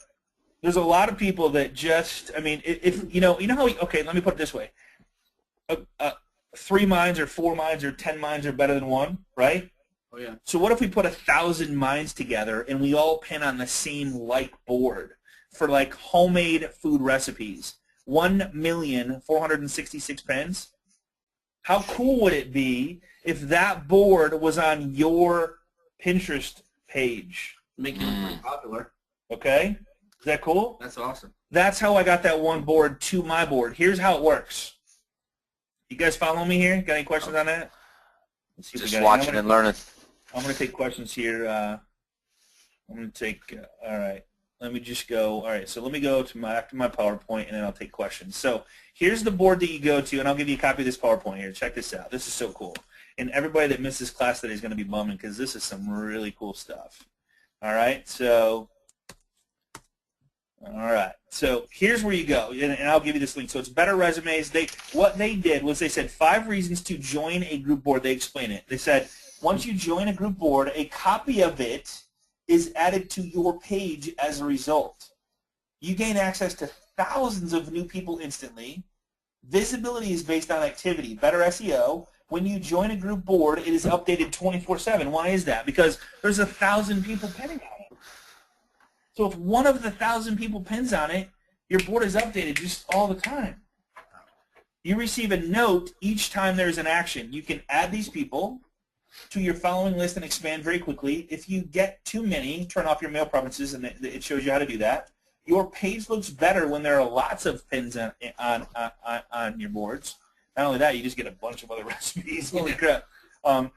there's a lot of people that just, I mean, if you know how, okay, let me put it this way. 3 minds or 4 minds or 10 minds are better than one, right? Oh, yeah. So what if we put 1,000 minds together and we all pin on the same like board for like homemade food recipes? 1,466 pins. How cool would it be if that board was on your Pinterest page? Making it pretty popular. Okay? Is that cool? That's awesome. That's how I got that one board to my board. Here's how it works. You guys follow me here? Got any questions on that? Let's see if we Just got watching and learning. I'm going to take questions here. I'm going to take, all right. Let me just go, all right, so let me go to my PowerPoint, and then I'll take questions. So here's the board that you go to, and I'll give you a copy of this PowerPoint here. Check this out. This is so cool. And everybody that missed this class today is going to be bumming because this is some really cool stuff. All right, so here's where you go, and I'll give you this link. So it's Better Resumes. What they did was they said 5 reasons to join a group board. They explain it. They said once you join a group board, a copy of it is added to your page as a result. You gain access to thousands of new people instantly. Visibility is based on activity. Better SEO. When you join a group board, it is updated 24/7. Why is that? Because there's 1,000 people pinning on it. So if one of the 1,000 people pins on it, your board is updated just all the time. You receive a note each time there's an action. You can add these people to your following list and expand very quickly. If you get too many, turn off your mail preferences, and it shows you how to do that. Your page looks better when there are lots of pins on your boards. Not only that, you just get a bunch of other recipes. Holy crap.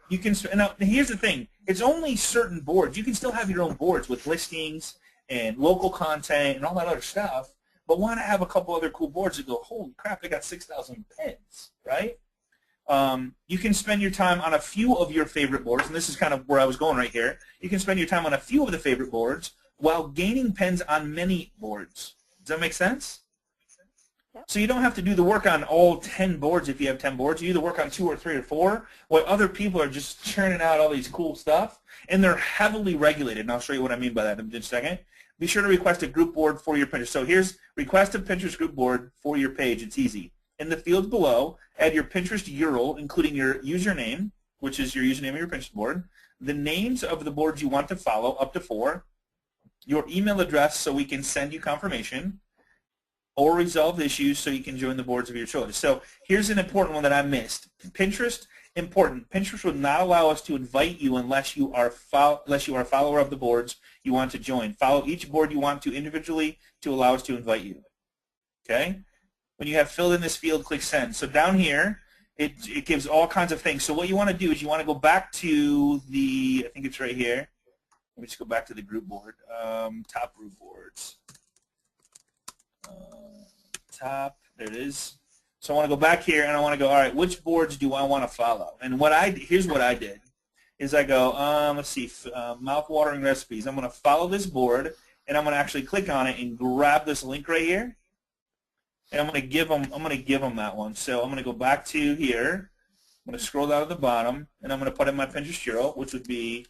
You can, now here's the thing. It's only certain boards. You can still have your own boards with listings and local content and all that other stuff, but why not have a couple other cool boards that go, holy crap, they got 6,000 pins, right? You can spend your time on a few of your favorite boards, and this is kind of where I was going right here. You can spend your time on a few of the favorite boards while gaining pins on many boards. Does that make sense? Yep. So you don't have to do the work on all 10 boards if you have 10 boards. You do the work on 2 or 3 or 4, while other people are just churning out all these cool stuff, and they're heavily regulated, and I'll show you what I mean by that in just a second. Be sure to request a group board for your Pinterest. So here's request a Pinterest group board for your page. It's easy. In the fields below, add your Pinterest URL, including your username, which is your username of your Pinterest board, the names of the boards you want to follow, up to 4, your email address so we can send you confirmation, or resolve issues so you can join the boards of your choice. So here's an important one that I missed. Pinterest, important. Pinterest will not allow us to invite you unless you are a follower of the boards you want to join. Follow each board you want to individually to allow us to invite you. Okay? When you have filled in this field, click send. So down here, it gives all kinds of things. So what you want to do is you want to go back to the, I think it's right here. Let me just go back to the group board. Top group boards. Top, there it is. So I want to go back here and I want to go, all right, which boards do I want to follow? And here's what I did, is I go, let's see, mouth-watering recipes. I'm going to follow this board, and I'm going to actually click on it and grab this link right here, and I'm going to give them that one. So I'm going to go back to here. I'm going to scroll down to the bottom, and I'm going to put in my Pinterest URL, which would be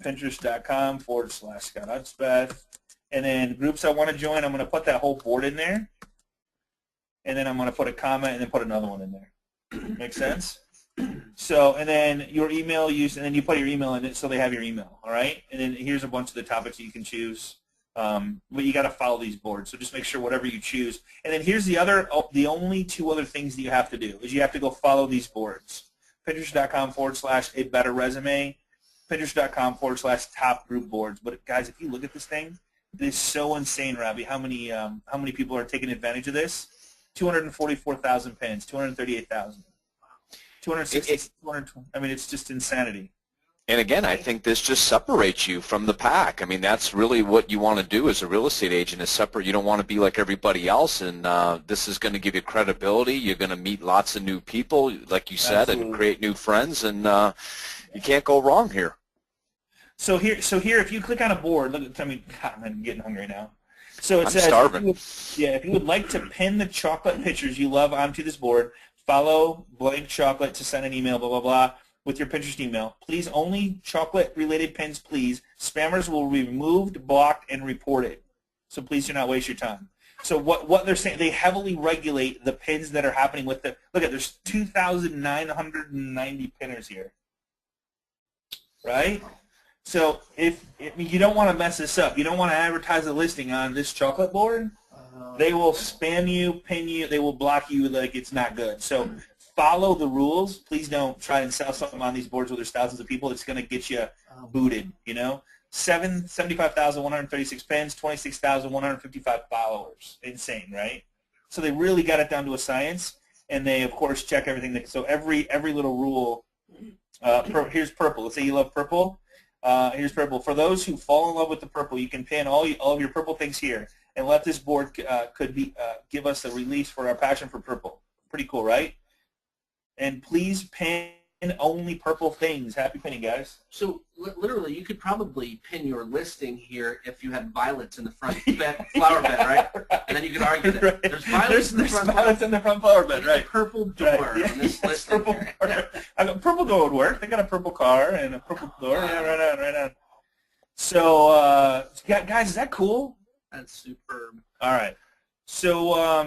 Pinterest.com/Scott Hudspeth. And then groups I want to join, I'm going to put that whole board in there. And then I'm going to put a comment and then put another one in there. Make sense? So, and then your email use, and then you put your email in it so they have your email, all right? And then here's a bunch of the topics that you can choose. But you got to follow these boards, so just make sure whatever you choose. And then here's the only two other things that you have to do is you have to go follow these boards. Pinterest.com/a better resume. Pinterest.com/top group boards. But guys, if you look at this thing, it is so insane, Robbie. How many people are taking advantage of this? 244,000 pins, 238,000. 260, 220. I mean, it's just insanity. And again, I think this just separates you from the pack. I mean, that's really what you want to do as a real estate agent is separate. You don't want to be like everybody else, and this is going to give you credibility. You're going to meet lots of new people, like you said, Absolutely. And create new friends, and you can't go wrong here. So here, if you click on a board, look. I mean, God, I'm getting hungry now. So it says, starving. If you would like to pin the chocolate pictures you love onto this board, follow blank chocolate to send an email, blah, blah, blah, with your Pinterest email. Please, only chocolate-related pins, please. Spammers will be removed, blocked, and reported. So please do not waste your time. So what they're saying, they heavily regulate the pins that are happening with the, look at, there's 2,990 pinners here, right? So if you don't want to mess this up, you don't want to advertise a listing on this chocolate board, they will spam you, pin you, they will block you like it's not good. So follow the rules. Please don't try and sell something on these boards where there's thousands of people. It's going to get you booted, you know. 75,136 pins, 26,155 followers. Insane, right? So they really got it down to a science, and they, of course, check everything. So every little rule, here's purple. Let's say you love purple. Here's purple. For those who fall in love with the purple, you can pin all of your purple things here and let this board give us a release for our passion for purple. Pretty cool, right? And please pin only purple things. Happy pinning, guys. So literally, you could probably pin your listing here if you had violets in the front flower bed, right? And then you could argue that Right. there's violets in the front flower bed, right? Purple door Right. on this listing. Purple door would work. They got a purple car and a purple door. Yeah, right on. So, guys, is that cool? That's superb. All right. So, all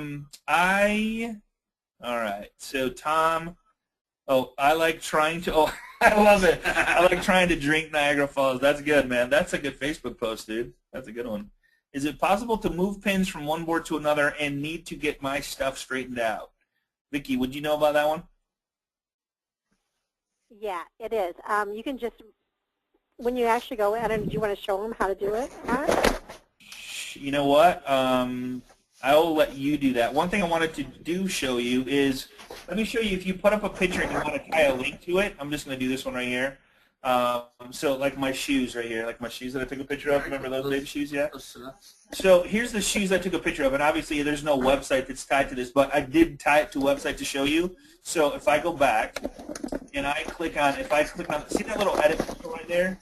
right. So, Tom, I like trying to, I love it. I like trying to drink Niagara Falls. That's good, man. That's a good Facebook post, dude. That's a good one. Is it possible to move pins from one board to another and need to get my stuff straightened out? Vicki, would you know about that one? Yeah, it is. You can just, when you actually go in, do you want to show them how to do it? You know what? I will let you do that. One thing I wanted to show you is, let me show you, if you put up a picture and you want to tie a link to it, I'm just going to do this one right here. So like my shoes right here, like my shoes that I took a picture of. Remember those baby shoes, yeah? So here's the shoes I took a picture of, and obviously there's no website that's tied to this, but I did tie it to a website to show you. So if I go back and I click on, see that little edit pencil right there?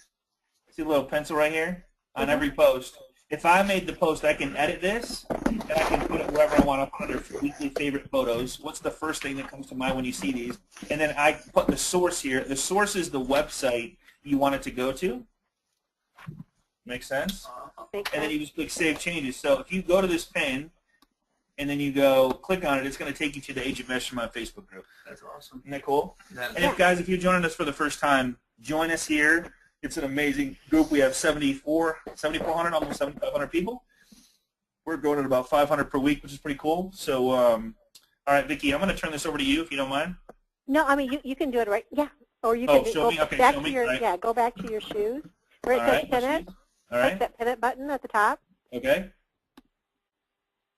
See the little pencil right here on every post? If I made the post, I can edit this, and I can put it wherever I want to put their weekly favorite photos. What's the first thing that comes to mind when you see these? And then I put the source here. The source is the website you want it to go to. Make sense? And then you just click Save Changes. So if you go to this pin, and then you go click on it, it's going to take you to the Agent Mastermind Facebook group. That's awesome. Isn't that cool? And if you're joining us for the first time, join us here. It's an amazing group. We have 7,400, almost 7,500 people. We're going at about 500 per week, which is pretty cool. So, all right, Vicki, I'm going to turn this over to you if you don't mind. No, I mean you can do it right. Yeah, or you can show me. Okay, back show me. To your, right. Yeah, go back to your shoes. Where it says pin it. All right. Click that pin it button at the top. Okay.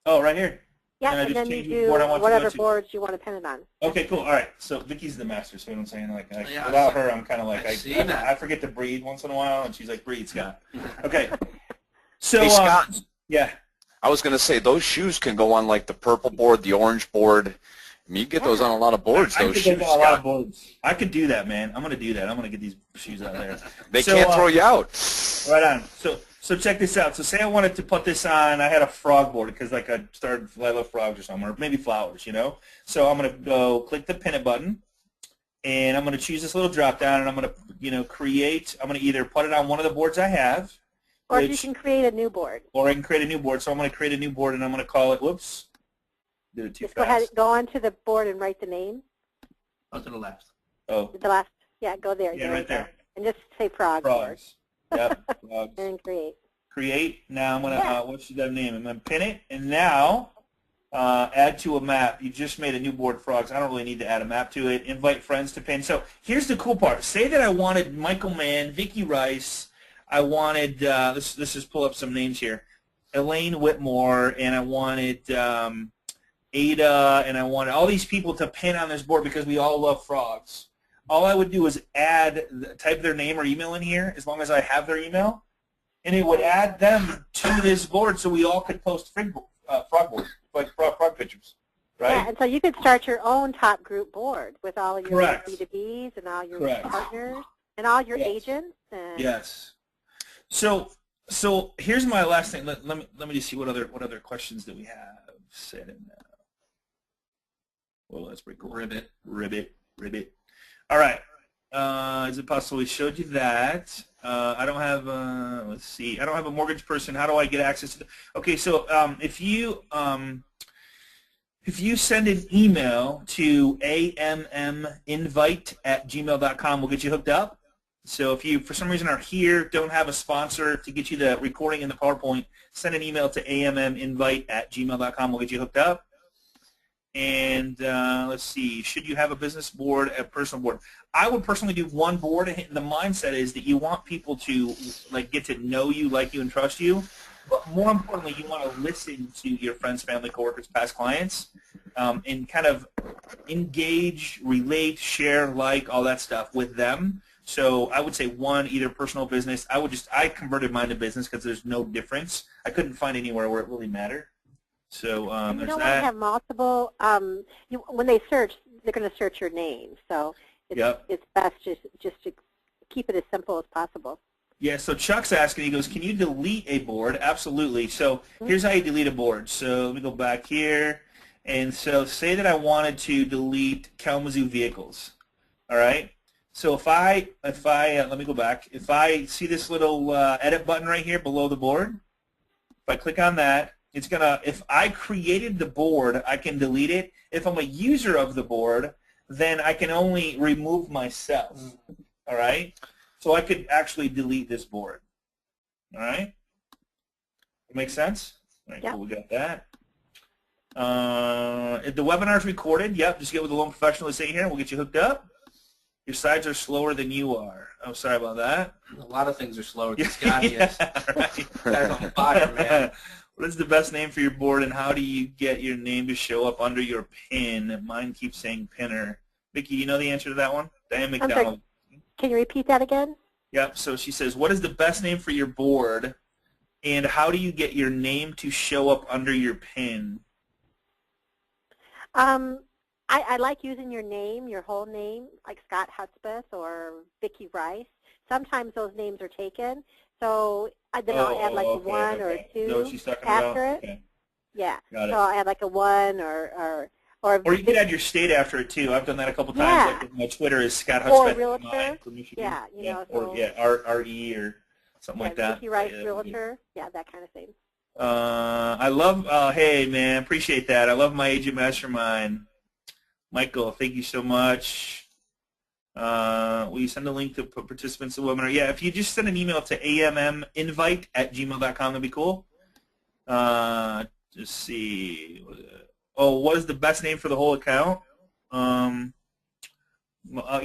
Oh, right here. Yeah, and then you do whatever boards you want to pin it on. Okay, cool. All right. So Vicki's the master. So you know what I'm saying? Like, yeah, without her, I'm kind of like I forget to breathe once in a while, and she's like, "Breathe, Scott." Okay. So hey, Scott. Yeah. I was going to say those shoes can go on like the purple board, the orange board. I mean, you get those on a lot of boards. Those shoes. A lot of boards. I could do that, man. I'm going to do that. I'm going to get these shoes out of there. They can't throw you out. Right on. So check this out. So say I wanted to put this on. I had a frog board because like I love frogs or something, or maybe flowers, you know. So I'm going to go click the pin it button, and I'm going to choose this little drop down, and I'm going to, create. I'm going to either put it on one of the boards I have, or you can create a new board. Or I can create a new board. So I'm going to create a new board, and I'm going to call it. Whoops, did it too Just fast. Go ahead, go onto the board and write the name. Oh, to the left. Oh. The last. Yeah, go there. Yeah, right there. And just say frog. Frogs. Yep. Frogs. And create. Create. Now I'm going to. What should that name? I'm going to pin it, and now. Add to a map. You just made a new board, Frogs. I don't really need to add a map to it. Invite friends to pin. So here's the cool part. Say that I wanted Michael Mann, Vicky Rice. I wanted, let's just pull up some names here. Elaine Whitmore, and I wanted Ada, and I wanted all these people to pin on this board because we all love frogs. All I would do is type their name or email in here as long as I have their email, and it would add them to this board so we all could post frog boards. Like frog pictures, right? Yeah, and so you could start your own top group board with all your B2Bs and all your partners and all your agents. And yes. So here's my last thing. Let me just see what other questions that we have said in there. Well, that's pretty cool. Ribbit. All right. Is it possible we showed you that? I don't have, let's see, I don't have a mortgage person. How do I get access to okay, so if you send an email to amminvite@gmail.com, we'll get you hooked up. So if you, for some reason, are here, don't have a sponsor to get you the recording and the PowerPoint, send an email to amminvite@gmail.com, we'll get you hooked up. And let's see, should you have a business board, a personal board? I would personally do one board, and the mindset is that you want people to get to know you, like you, and trust you. But more importantly, you want to listen to your friends, family, coworkers, past clients, and kind of engage, relate, share, like, all that stuff with them. So I would say one, either personal business. I converted mine to business because there's no difference. I couldn't find anywhere where it really mattered. So and you there's don't that. want to have multiple. When they search, they're going to search your name. So it's best just to keep it as simple as possible. Yeah. So Chuck's asking. He goes, "Can you delete a board?" Absolutely. So here's how you delete a board. So let me go back here, and so say that I wanted to delete Kalamazoo vehicles. All right. So if I let me go back. If I see this little edit button right here below the board, if I click on that. It's gonna. If I created the board, I can delete it. If I'm a user of the board, then I can only remove myself. All right. So I could actually delete this board. All right. Make sense? All right. Yeah. Cool, we got that. If the webinar is recorded, yep. Just get with the loan professional to say here, and we'll get you hooked up. Your sides are slower than you are. I'm sorry about that. A lot of things are slower than Scott is. Right. Guy's on fire, man. What is the best name for your board, and how do you get your name to show up under your pin? Mine keeps saying pinner. Vicki, you know the answer to that one? Diane McDonald. Can you repeat that again? Yep. So she says, what is the best name for your board, and how do you get your name to show up under your pin? I like using your name, your whole name, like Scott Hudspeth or Vicky Rice. Sometimes those names are taken. So then I'll add like a 1 or a 2 after it. Okay. Yeah. Got it. So I'll add like a 1 or you could add your state after it too. I've done that a couple times. Yeah. Like my Twitter is Scott Or Hudspeth realtor. from Michigan. Yeah, you know. Or So, RE or something like that. Vicky Rice realtor. Yeah, that kind of thing. I love. Hey man, appreciate that. I love my agent mastermind. Michael, thank you so much. Will you send a link to participants in the webinar? Yeah, if you just send an email to amminvite@gmail.com, that'd be cool. Just see. Oh, what is the best name for the whole account? You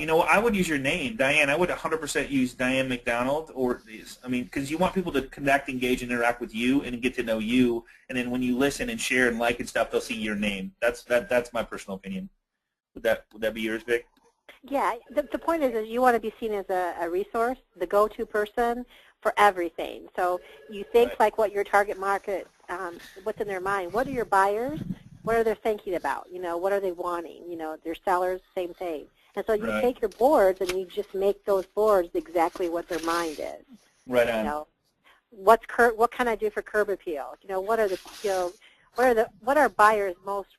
know, I would use your name, Diane. I would 100% use Diane McDonald, because you want people to connect, engage, and interact with you and get to know you. And then when you listen and share and like and stuff, they'll see your name. That's my personal opinion. Would that be yours, Vic? Yeah, the point is you want to be seen as a resource, the go-to person for everything. So you think like what your target market, what's in their mind. What are your buyers? What are they thinking about? You know, what are they wanting? You know, their sellers, same thing. And so you take your boards and you just make those boards exactly what their mind is. Right on. You know, what can I do for curb appeal? You know, what are buyers most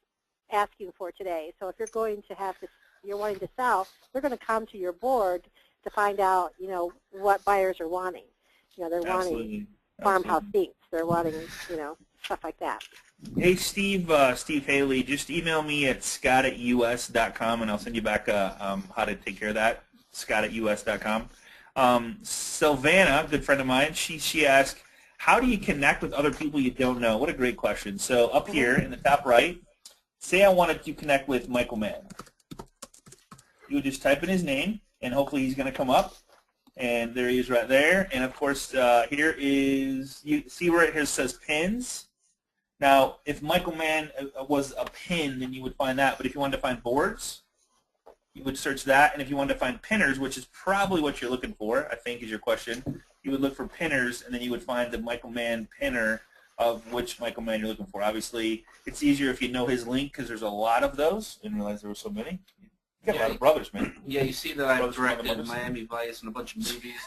asking for today? So if you're going to have to you're wanting to sell, they're going to come to your board to find out, what buyers are wanting. They're wanting farmhouse seats. They're wanting, stuff like that. Hey, Steve Haley, just email me at scott@us.com, and I'll send you back how to take care of that, scott@us.com. Sylvana, good friend of mine, she asked, how do you connect with other people you don't know? What a great question. So up here in the top right, say I wanted to connect with Michael Mann. You would just type in his name, and hopefully he's going to come up. And there he is right there. And, of course, here is, you see where it says pins? Now, if Michael Mann was a pin, then you would find that. But if you wanted to find boards, you would search that. And if you wanted to find pinners, which is probably what you're looking for, I think is your question, you would look for pinners, and then you would find the Michael Mann pinner of which Michael Mann you're looking for. Obviously, it's easier if you know his link because there's a lot of those. I didn't realize there were so many. You got a lot of brothers, man. Yeah, you see that I've directed Miami Vice and a bunch of movies.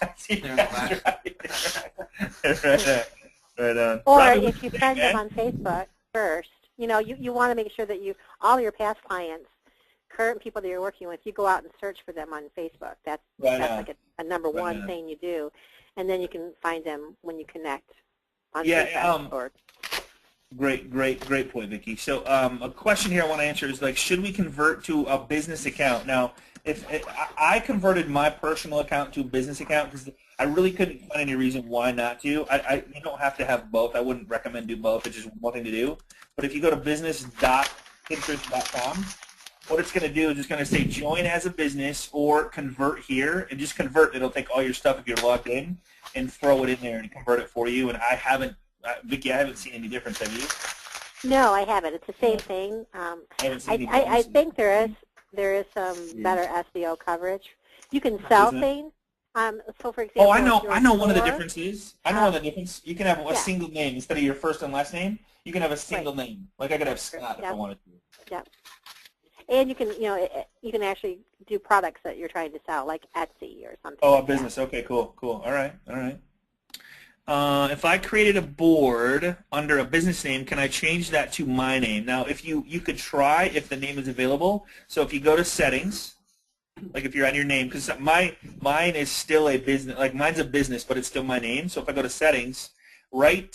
Right on. Or Robbie, if you friend them on Facebook first, you want to make sure that all your past clients, current people that you're working with, you go out and search for them on Facebook. That's like a number one thing you do, and then you can find them when you connect on Facebook. Great point, Vicki. So a question here I want to answer is should we convert to a business account? Now, if I converted my personal account to a business account because I really couldn't find any reason why not to. You don't have to have both. I wouldn't recommend do both. It's just one thing to do. But if you go to business.pinterest.com, what it's going to do is it's going to say join as a business or convert here, and just convert. It'll take all your stuff if you're logged in and throw it in there and convert it for you. And Vicki, I haven't seen any difference. Have you? No, I haven't. It's the same thing. I think there is some better SEO coverage. You can sell things. So, for example, I know one of the differences. I know one of the differences. You can have a single name instead of your first and last name. You can have a single name. Like I could have Scott if I wanted to. Yep. And you can, you can actually do products that you're trying to sell, like Etsy or something. Oh, a business. Okay, cool. All right. If I created a board under a business name, can I change that to my name? Now, if you could try if the name is available. So if you go to settings, like if you're on your name, because mine is still a business, like mine's a business, but it's still my name. So if I go to settings, right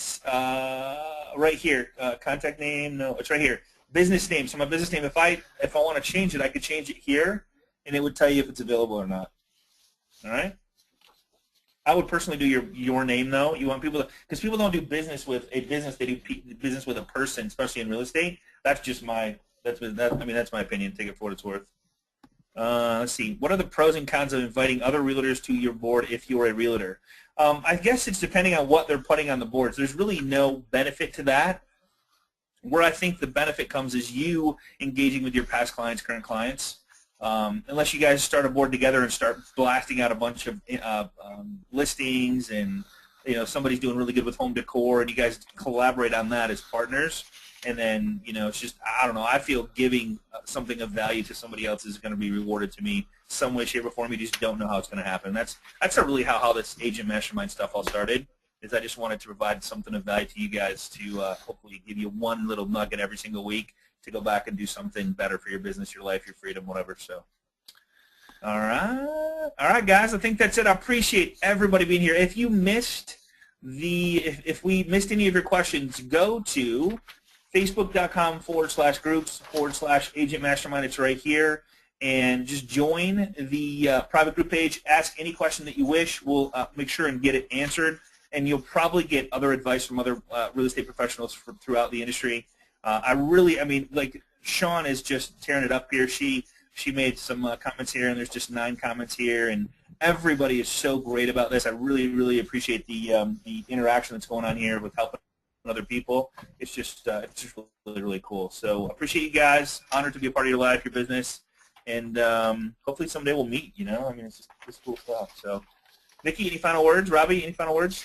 here, contact name, no, it's right here, business name. So my business name, if I want to change it, I could change it here, and it would tell you if it's available or not. All right. I would personally do your name though. You want people to, because people don't do business with a business; they do business with a person, especially in real estate. That's just that's my opinion. Take it for what it's worth. Let's see. What are the pros and cons of inviting other realtors to your board if you're a realtor? I guess it's depending on what they're putting on the boards. There's really no benefit to that. Where I think the benefit comes is you engaging with your past clients, current clients. Unless you guys start a board together and start blasting out a bunch of listings and somebody's doing really good with home decor and you guys collaborate on that as partners, and then it's just, I don't know, I feel giving something of value to somebody else is going to be rewarded to me some way, shape, or form. You just don't know how it's going to happen. That's really how this agent mastermind stuff all started. Is I just wanted to provide something of value to you guys to hopefully give you one little nugget every single week to go back and do something better for your business, your life, your freedom, whatever. So, all right, guys. I think that's it. I appreciate everybody being here. If you missed if we missed any of your questions, go to facebook.com/groups/agent mastermind. It's right here, and just join the private group page. Ask any question that you wish. We'll make sure and get it answered, and you'll probably get other advice from other real estate professionals throughout the industry. Like Sean is just tearing it up here. She made some comments here, and there's just 9 comments here, and everybody is so great about this. I really, really appreciate the interaction that's going on here with helping other people. It's just really, really cool. So appreciate you guys. Honored to be a part of your life, your business, and hopefully someday we'll meet. It's just cool stuff. So, Vicki, any final words? Robbie, any final words?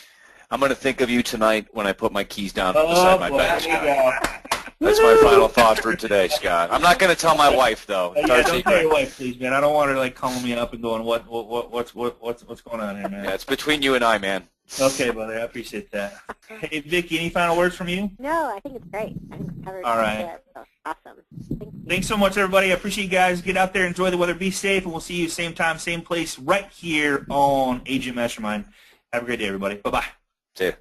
I'm going to think of you tonight when I put my keys down beside my bed, Scott. That's Woo-hoo! my final thought for today, Scott. I'm not going to tell my wife though. Don't tell your wife, please, man. I don't want her calling me up and going, what's going on here, man? Yeah, it's between you and I, man. Okay, brother. I appreciate that. Hey, Vicki, any final words from you? No, I think it's great. I think it's covered. All right. So awesome. Thanks. Thanks so much, everybody. I appreciate you guys. Get out there, enjoy the weather, be safe, and we'll see you same time, same place, right here on Agent Mastermind. Have a great day, everybody. Bye-bye. See you.